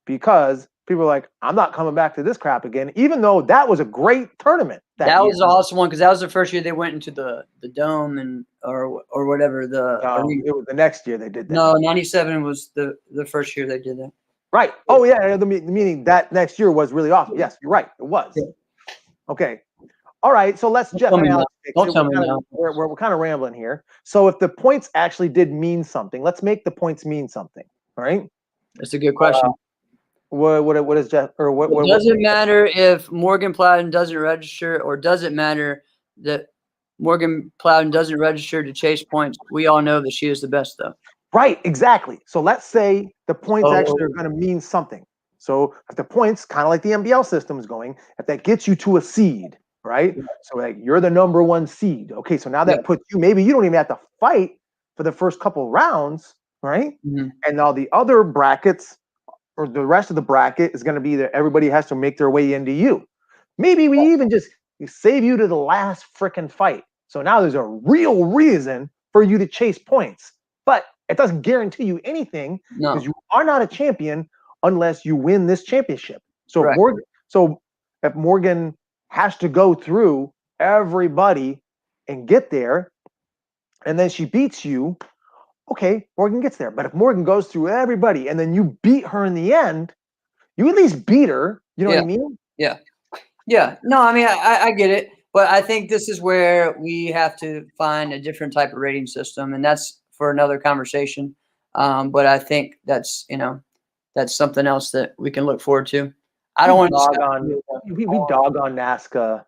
A: because people were like, I'm not coming back to this crap again, even though that was a great tournament.
D: That was the awesome one because that was the first year they went into the dome and or whatever it
A: was the next year they did that.
D: No, 97 was the first year they did that.
A: Right. Oh yeah, the meaning that next year was really awesome. Yes, you're right. It was. Yeah. Okay. All right. So let's Jeff and Alex. We're kind of rambling here. So if the points actually did mean something, let's make the points mean something. All right.
D: That's a good question.
A: What is Jeff or what?
D: Does it matter if Morgan Plowden doesn't register, or does it matter that Morgan Plowden doesn't register to chase points? We all know that she is the best, though.
A: Right, exactly. So let's say the points actually are going to mean something. So if the points, kind of like the NBL system is going, if that gets you to a seed, right? So like you're the number one seed. Okay, so now that puts you, maybe you don't even have to fight for the first couple rounds, right?
D: Mm-hmm.
A: And now the other brackets or the rest of the bracket is going to be that everybody has to make their way into you. Maybe we even just save you to the last freaking fight. So now there's a real reason for you to chase points. But it doesn't guarantee you anything because you are not a champion unless you win this championship. So if Morgan has to go through everybody and get there, and then she beats you, okay, Morgan gets there. But if Morgan goes through everybody and then you beat her in the end, you at least beat her. You know what I mean?
D: Yeah. Yeah. No, I mean, I get it. But I think this is where we have to find a different type of rating system. And that's for another conversation. But I think that's something else that we can look forward to. I don't want to
A: dog on. We dog on NASCA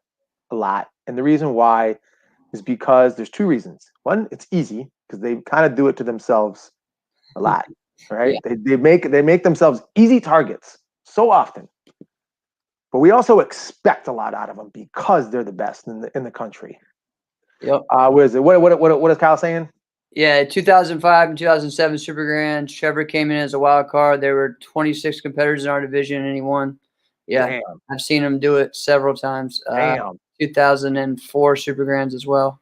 A: a lot, and the reason why is because there's two reasons. One, it's easy because they kind of do it to themselves a lot, right? Yeah. They make themselves easy targets so often. But we also expect a lot out of them because they're the best in the country.
D: Yep.
A: What is it? What is Kyle saying?
D: Yeah, 2005 and 2007 Super Grand. Trevor came in as a wild card. There were 26 competitors in our division, and he won. Yeah, damn. I've seen him do it several times. 2004 Super Grands as well.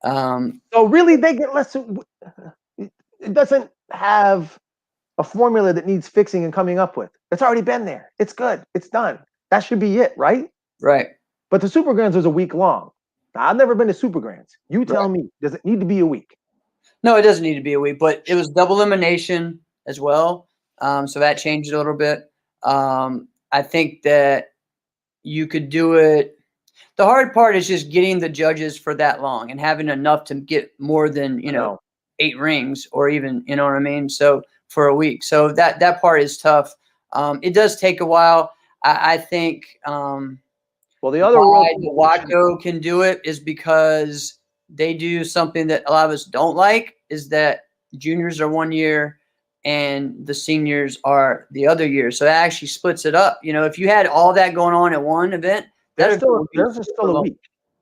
A: So really, they get less. It doesn't have a formula that needs fixing and coming up with. It's already been there. It's good. It's done. That should be it, right?
D: Right.
A: But the Super Grands was a week long. Now, I've never been to Super Grands. You tell me, does it need to be a week?
D: No, it doesn't need to be a week, but it was double elimination as well. So that changed a little bit. I think that you could do it. The hard part is just getting the judges for that long and having enough to get more than, 8 rings or even, you know what I mean? So for a week. So that part is tough. It does take a while. I think
A: Well, the other
D: why
A: world
D: the WACO can do it is because they do something that a lot of us don't like, is that juniors are 1 year and the seniors are the other year. So that actually splits it up. You know, if you had all that going on at one event,
A: there's still a week.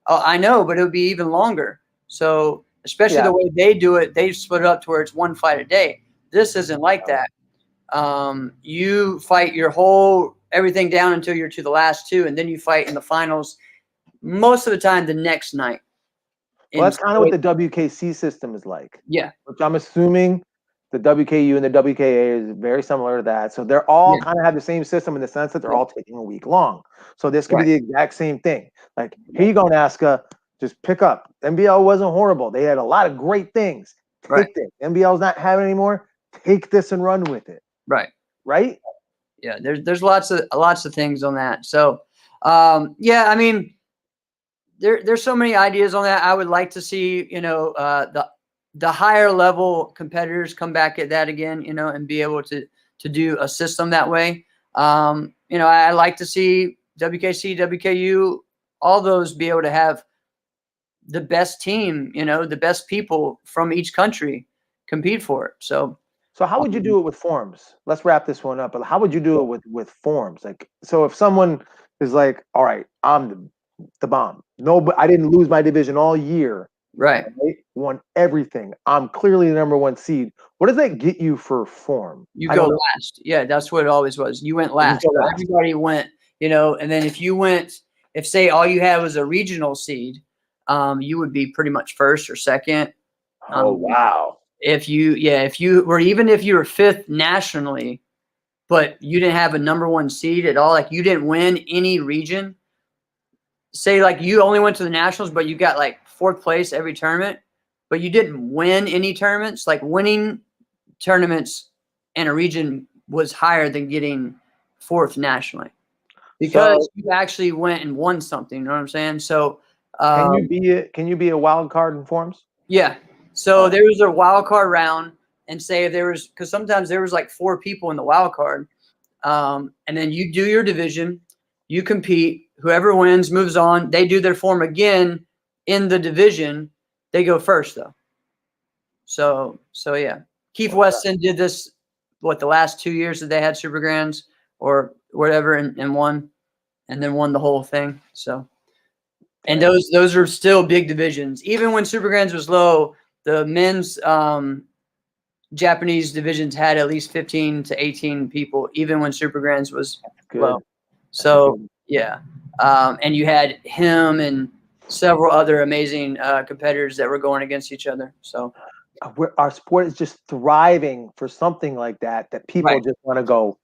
D: Oh, I know, but it would be even longer. So especially the way they do it, they split it up to where it's one fight a day. This isn't like that. You fight your whole everything down until you're to the last two, and then you fight in the finals most of the time the next night.
A: Well, that's kind of what the WKC system is like.
D: Yeah.
A: Which I'm assuming the WKU and the WKA is very similar to that. So they're all kind of have the same system in the sense that they're all taking a week long. So this could be the exact same thing. Like, here you go, NASCA, just pick up. NBL wasn't horrible. They had a lot of great things. Take this. NBL's not having it anymore. Take this and run with it.
D: Right.
A: Right?
D: Yeah, there's lots of things on that. So yeah, I mean, there's so many ideas on that. I would like to see, you know, the higher level competitors come back at that again, you know, and be able to do a system that way. You know, I like to see WKC, WKU, all those be able to have the best team, you know, the best people from each country compete for it. So
A: how would you do it with forms? Let's wrap this one up. But how would you do it with forms? Like, so if someone is like, all right, I'm the bomb. No, but I didn't lose my division all year.
D: Right.
A: I won everything. I'm clearly the #1 seed. What does that get you for form?
D: You go last. Yeah, that's what it always was. You went last. So everybody went, you know, and then if you went, if say all you had was a regional seed, you would be pretty much first or second.
A: Oh, wow.
D: If you were, even if you were fifth nationally, but you didn't have a #1 seed at all, like you didn't win any region, say like you only went to the nationals, but you got like fourth place every tournament, but you didn't win any tournaments, like winning tournaments in a region was higher than getting fourth nationally because you actually went and won something. You know what I'm saying? So
A: can you be a wild card in forms?
D: Yeah. So there was a wild card round, and say if there was, because sometimes there was like 4 people in the wild card, and then you do your division, you compete. Whoever wins moves on. They do their form again in the division. They go first though. So yeah, Keith Weston did this. What, the last 2 years that they had Super Grands or whatever, and won, and then won the whole thing. So, and those are still big divisions. Even when Super Grands was low, the men's Japanese divisions had at least 15 to 18 people, even when Super Grands was low. So yeah, and you had him and several other amazing competitors that were going against each other. So
A: our sport is just thriving for something like that people just want to go.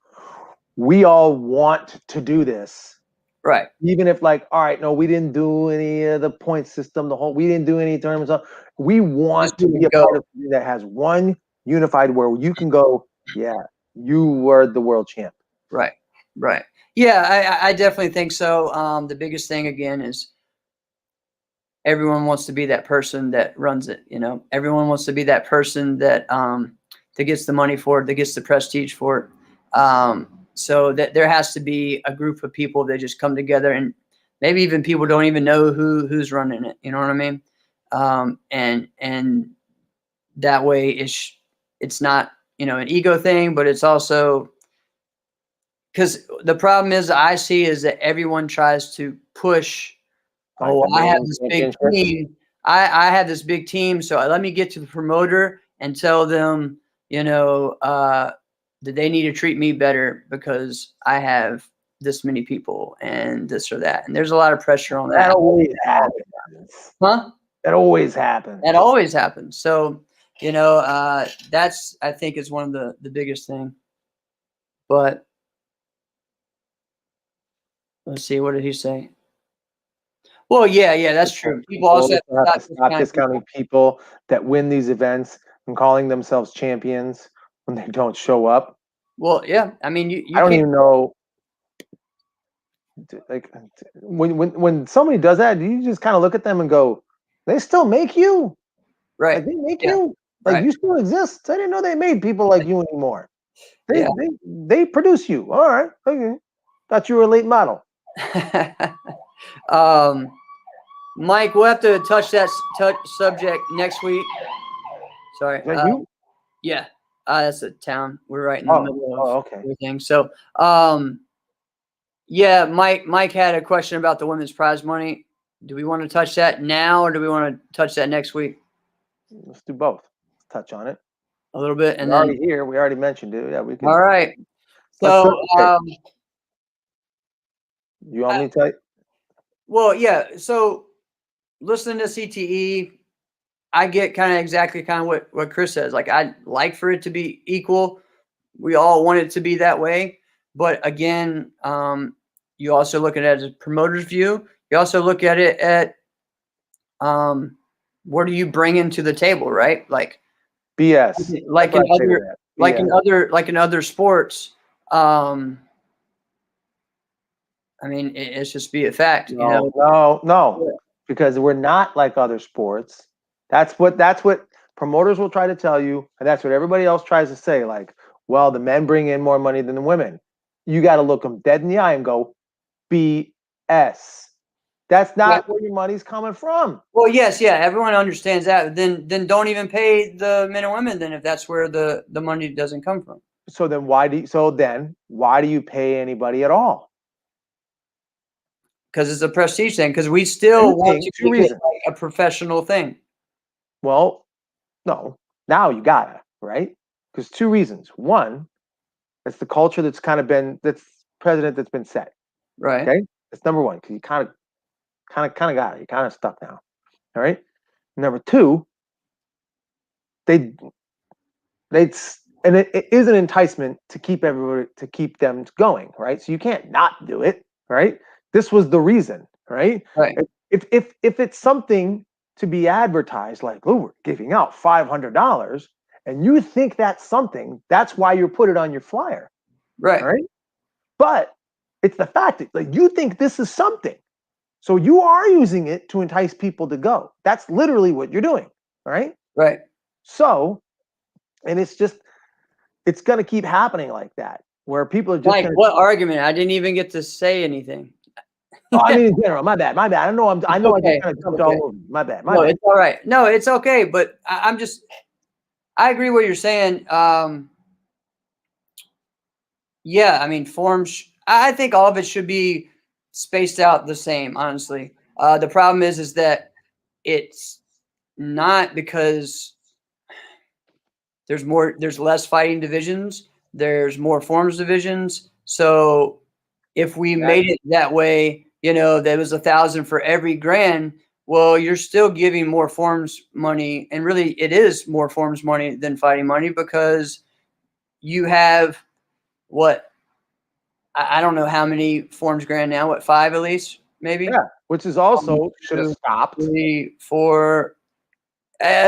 A: We all want to do this.
D: Right.
A: Even if like, all right, no, we didn't do any of the point system, we didn't do any tournaments. We want to be a part of something that has one unified where you can go, yeah, you were the world champ.
D: Right. Right. Yeah, I definitely think so. The biggest thing again is everyone wants to be that person that runs it. You know, everyone wants to be that person that that gets the money for it, that gets the prestige for it. So that there has to be a group of people that just come together, and maybe even people don't even know who's running it. You know what I mean? And that way it's not, you know, an ego thing, but it's also because the problem is I see is that everyone tries to push. Oh, I have this big team. I have this big team, so let me get to the promoter and tell them, you know, that they need to treat me better because I have this many people and this or that. And there's a lot of pressure on that.
A: That always happens.
D: Huh?
A: That always happens.
D: That always happens. So, you know, that's, I think, is one of the biggest thing. But let's see, what did he say? Well, yeah, that's true. People also
A: have to stop discounting people that win these events and calling themselves champions when they don't show up.
D: Well, yeah, I mean, you
A: I don't even know. Like when somebody does that, you just kind of look at them and go, "They still make you,
D: right?
A: Like, they make you, like you still exist. I didn't know they made people like you anymore. They produce you. All right, okay. Thought you were a late model."
D: Mike, we'll have to touch that subject next week. Sorry.
A: Is that you?
D: Yeah. That's a town. We're right in the middle of
A: okay.
D: everything. So, yeah, Mike had a question about the women's prize money. Do we want to touch that now, or do we want to touch that next week?
A: Let's do both. Let's touch on it.
D: A little bit, and
A: We're
D: then
A: already here. We already mentioned it. Yeah, we can.
D: all right.
A: Let's
D: So,
A: you want me to tell you?
D: well, yeah. So, listening to CTE, I get exactly what Chris says. Like, I'd like for it to be equal. We all want it to be that way. But again, you also look at it as a promoter's view. You also look at it at what are you bringing to the table, right? Like
A: BS.
D: Like in other sports. I mean, it's just be a fact.
A: No, because we're not like other sports. That's what promoters will try to tell you, and that's what everybody else tries to say. Like, well, the men bring in more money than the women. You got to look them dead in the eye and go, BS. That's not where your money's coming from.
D: Well, yes, yeah, everyone understands that. Then don't even pay the men and women then if that's where the money doesn't come from.
A: So then why do you pay anybody at all?
D: Because it's a prestige thing. Because we still want to make it like a professional thing.
A: Well, no. Now you gotta, right? Because two reasons. One, it's the culture that's precedent that's been set.
D: Right.
A: Okay. That's number one. Because you kind of got it. You're kind of stuck now. All right. Number two, it is an enticement to keep them going, right? So you can't not do it, right? This was the reason, right?
D: Right.
A: If it's something to be advertised, like, oh, we're giving out $500, and you think that's something, that's why you put it on your flyer,
D: right?
A: Right. But it's the fact that, like, you think this is something, so you are using it to entice people to go. That's literally what you're doing, right?
D: Right.
A: So, and it's going to keep happening like that, where people are just
D: like what argument? I didn't even get to say anything.
A: Oh, I mean, in general, my bad. I know
D: okay.
A: I just kind of jumped all over. My bad.
D: No, it's all right. No, it's okay. But I agree what you're saying. Yeah, I mean, forms. I think all of it should be spaced out the same. Honestly, the problem is that it's not, because there's less fighting divisions. There's more forms divisions. So if we made it that way, there was 1,000 for every grand. Well, you're still giving more forms money, and really, it is more forms money than fighting money, because you have what, I don't know how many forms grand now. What, 5 at least, maybe?
A: Yeah, which is also should have stopped.
D: 3, 4,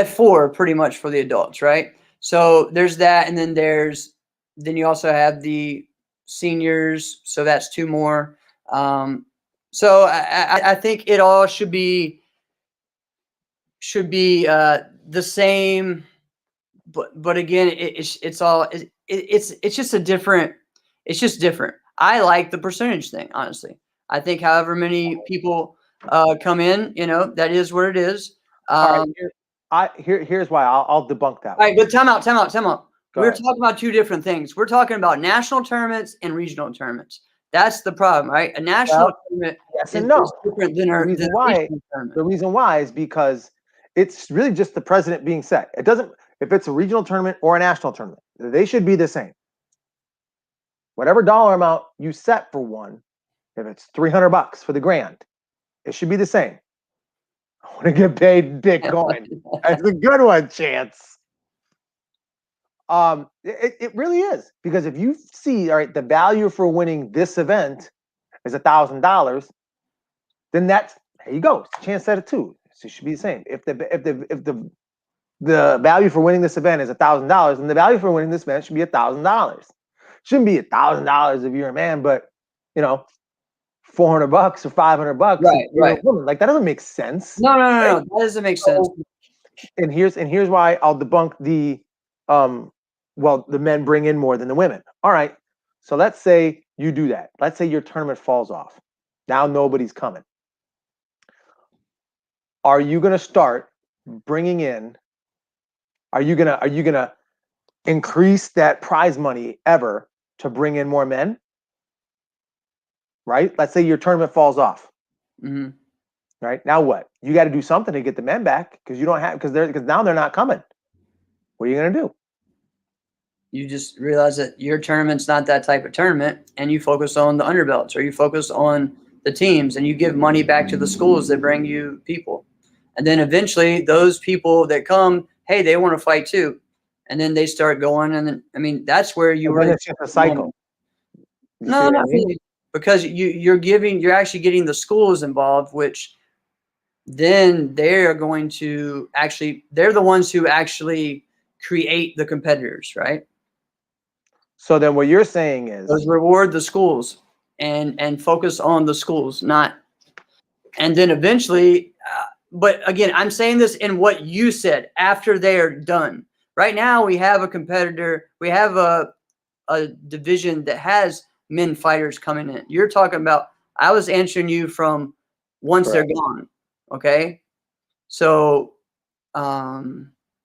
D: 4 pretty much for the adults, right? So there's that, and then you also have the seniors, so that's 2 more. So I think it all should be the same, but again, it's just it's just different. I like the percentage thing, honestly. I think however many people come in, that is what it is.
A: All right, here's why I'll debunk that.
D: All right, but time out. We're
A: ahead.
D: talking about 2 different things. We're talking about national tournaments and regional tournaments. That's the problem, right? A national tournament is different than our regional tournament.
A: The reason why is because it's really just the precedent being set. It doesn't, if it's a regional tournament or a national tournament, they should be the same. Whatever dollar amount you set for one, if it's $300 for the grand, it should be the same. I want to get paid Bitcoin. That's a good one, Chance. It really is, because if you see, all right, the value for winning this event is $1,000, then there you go. Chance said it too. So it should be the same. If the value for winning this event is $1,000, then the value for winning this event should be $1,000. Shouldn't be $1,000 if you're a man, but $400 or $500.
D: Right.
A: Woman. Like, that doesn't make sense.
D: No. That doesn't make sense.
A: And here's why I'll debunk the the men bring in more than the women. All right. So let's say you do that. Let's say your tournament falls off. Now nobody's coming. are you going to start bringing in? Are you gonna increase that prize money ever to bring in more men? Right? Let's say your tournament falls off.
D: Mm-hmm.
A: Right? Now what? You got to do something to get the men back because you don't have because now they're not coming. What are you gonna do?
D: You just realize that your tournament's not that type of tournament, and you focus on the underbelts, or you focus on the teams, and you give money back to the schools that bring you people. And then eventually those people that come, hey, they want to fight too. And then they start going, and then, I mean, that's where you really,
A: it's just a cycle.
D: no, not really, because you're actually getting the schools involved, which then they're going to they're the ones who actually create the competitors, right?
A: So then what you're saying is
D: Those reward the schools and focus on the schools, not, and then eventually, but again, I'm saying this in what you said after they are done. Right now, we have a competitor, we have a division that has men fighters coming in. You're talking about, I was answering you from once
A: Correct.
D: they're gone. Okay. So, yeah.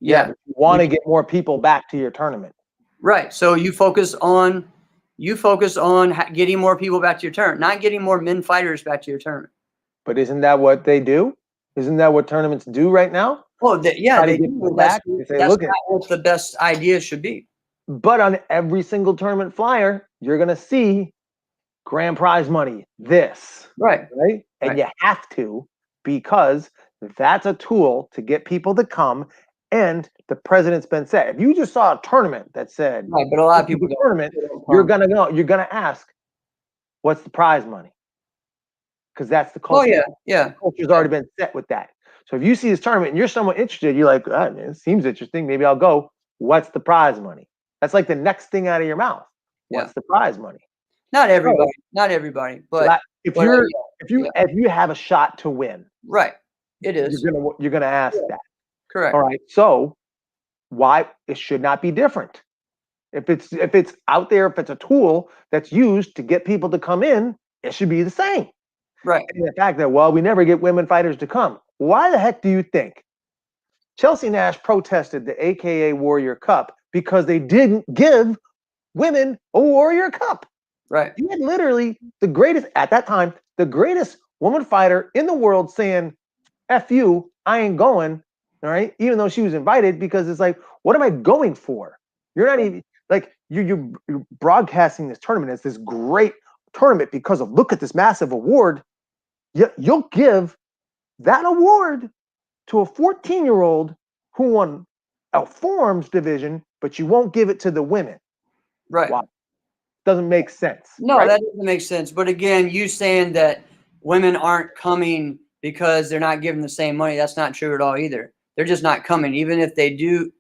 A: you want to get more people back to your tournament.
D: Right. So you focus on getting more people back to your tournament, not getting more men fighters back to your tournament.
A: But isn't that what they do? Isn't that what tournaments do right now?
D: Oh, yeah, they do. That's
A: Look
D: not what the best idea should be.
A: But on every single tournament flyer, you're going to see grand prize money, this.
D: Right.
A: Right? And
D: Right.
A: you have to, because that's a tool to get people to come. And the president's been set. If you just saw a tournament that said,
D: right, but a lot of people
A: tournament, you're going to go, you're going to ask, what's the prize money? Because that's the culture.
D: Oh, yeah. Yeah.
A: The culture's already been set with that. So if you see this tournament and you're somewhat interested, you're like, oh, man, it seems interesting. Maybe I'll go. What's the prize money? That's like the next thing out of your mouth. What's the prize money?
D: Not everybody, but
A: if you have a shot to win,
D: right, it is.
A: You're gonna ask that.
D: Correct.
A: All right. So why it should not be different? If it's out there, if it's a tool that's used to get people to come in, it should be the same.
D: Right.
A: And the fact that, well, we never get women fighters to come. Why the heck do you think Chelsea Nash protested the AKA Warrior Cup because they didn't give women a Warrior Cup?
D: Right.
A: You had literally the greatest, at that time, the greatest woman fighter in the world saying, F you, I ain't going, all right? Even though she was invited, because it's like, what am I going for? You're not even, like, you're broadcasting this tournament as this great tournament because of, look at this massive award. You'll give that award to a 14-year-old who won a forms division, but you won't give it to the women.
D: Right.
A: Wow. Doesn't make sense.
D: No,
A: right?
D: that doesn't make sense. But again, you saying that women aren't coming because they're not given the same money, that's not true at all either. They're just not coming. Even if they do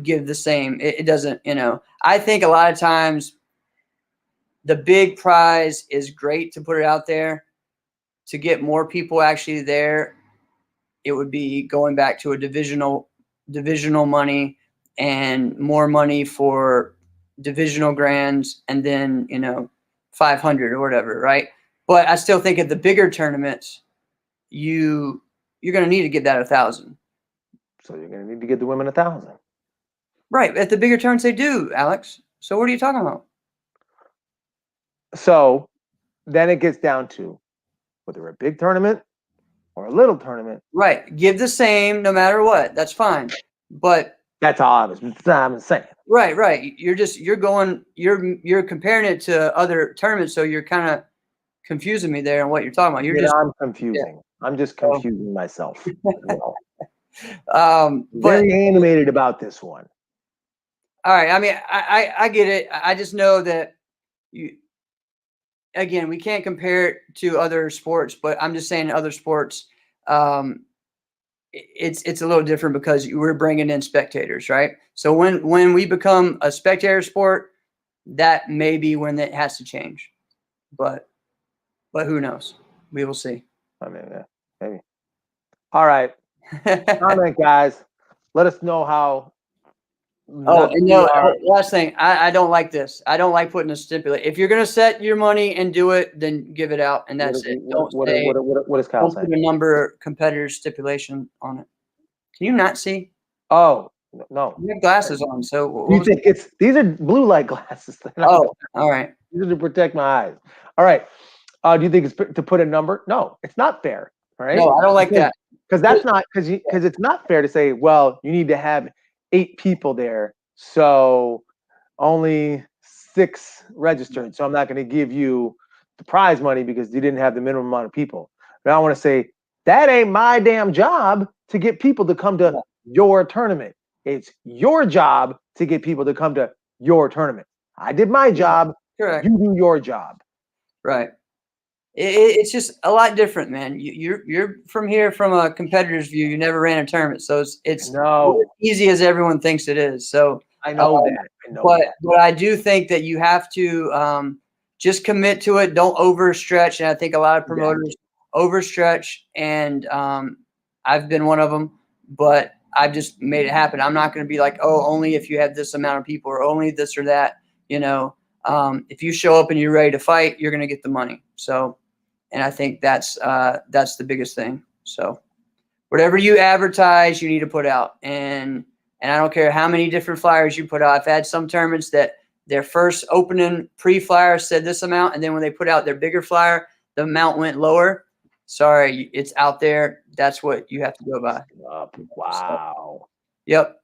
D: give the same, it doesn't, I think a lot of times the big prize is great to put it out there to get more people actually there. It would be going back to a divisional money and more money for divisional grands, and then 500 or whatever, right? But I still think at the bigger tournaments, you're going to need to get that 1,000.
A: So you're going to need to get the women 1,000.
D: Right. At the bigger tournaments, they do, Alex. So what are you talking about?
A: So then it gets down to whether a big tournament or a little tournament.
D: Right. Give the same no matter what. That's fine. But
A: that's all I'm saying.
D: Right. You're comparing it to other tournaments, so you're kind of confusing me there on what you're talking about.
A: I'm confusing. Yeah. I'm just confusing myself.
D: Very
A: animated about this one.
D: All right. I mean, I get it. I just know that again, we can't compare it to other sports, but I'm just saying other sports, it's a little different because we're bringing in spectators, right? So when we become a spectator sport, that may be when it has to change, but who knows? We will see.
A: I mean, maybe. All right. Comment, guys. Let us know how
D: Oh,
A: not
D: and no, last thing, I don't like this. I don't like putting a stipulate. If you're gonna set your money and do it, then give it out, and that's it. Don't say,
A: what is Kyle
D: don't
A: saying?
D: put a number competitor stipulation on it. Can you not see?
A: Oh, no.
D: You have glasses on, so what
A: You
D: was
A: think
D: it?
A: these are blue light glasses?
D: Oh, all right.
A: These are to protect my eyes. All right. Do you think it's to put a number? No, it's not fair. All right.
D: No, I don't like that.
A: Because that's not because it's not fair to say, well, you need to have 8 people there, so only 6 registered. So I'm not going to give you the prize money because you didn't have the minimum amount of people. But I want to say that ain't my damn job to get people to come to your tournament. It's your job to get people to come to your tournament. I did my job.
D: Correct.
A: You do your job.
D: Right. It's just a lot different, man. You're from here from a competitor's view. You never ran a tournament, so it's not as easy as everyone thinks it is. So
A: I know that.
D: But I do think that you have to just commit to it. Don't overstretch. And I think a lot of promoters overstretch, and I've been one of them. But I've just made it happen. I'm not going to be like, oh, only if you have this amount of people, or only this or that. You know, if you show up and you're ready to fight, you're going to get the money. So. And I think that's the biggest thing. So whatever you advertise, you need to put out. And I don't care how many different flyers you put out. I've had some tournaments that their first opening pre-flyer said this amount, and then when they put out their bigger flyer, the amount went lower. Sorry, it's out there. That's what you have to go by.
A: Wow.
D: So, yep.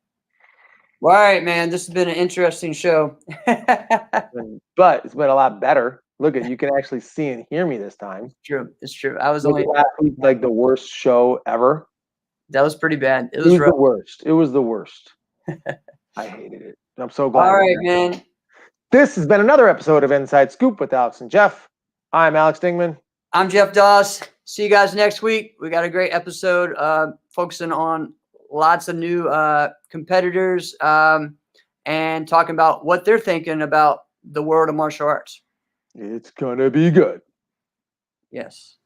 D: All right, man. This has been an interesting show.
A: But it's been a lot better. Look at you can actually see and hear me this time.
D: It's true. It's true. I was
A: only like the worst show ever.
D: That was pretty bad.
A: It was the worst. It was the worst. I hated it. I'm so glad.
D: All right, man.
A: This has been another episode of Inside Scoop with Alex and Jeff. I'm Alex Dingman.
D: I'm Jeff Doss. See you guys next week. We got a great episode focusing on lots of new competitors and talking about what they're thinking about the world of martial arts.
A: It's gonna be good.
D: Yes.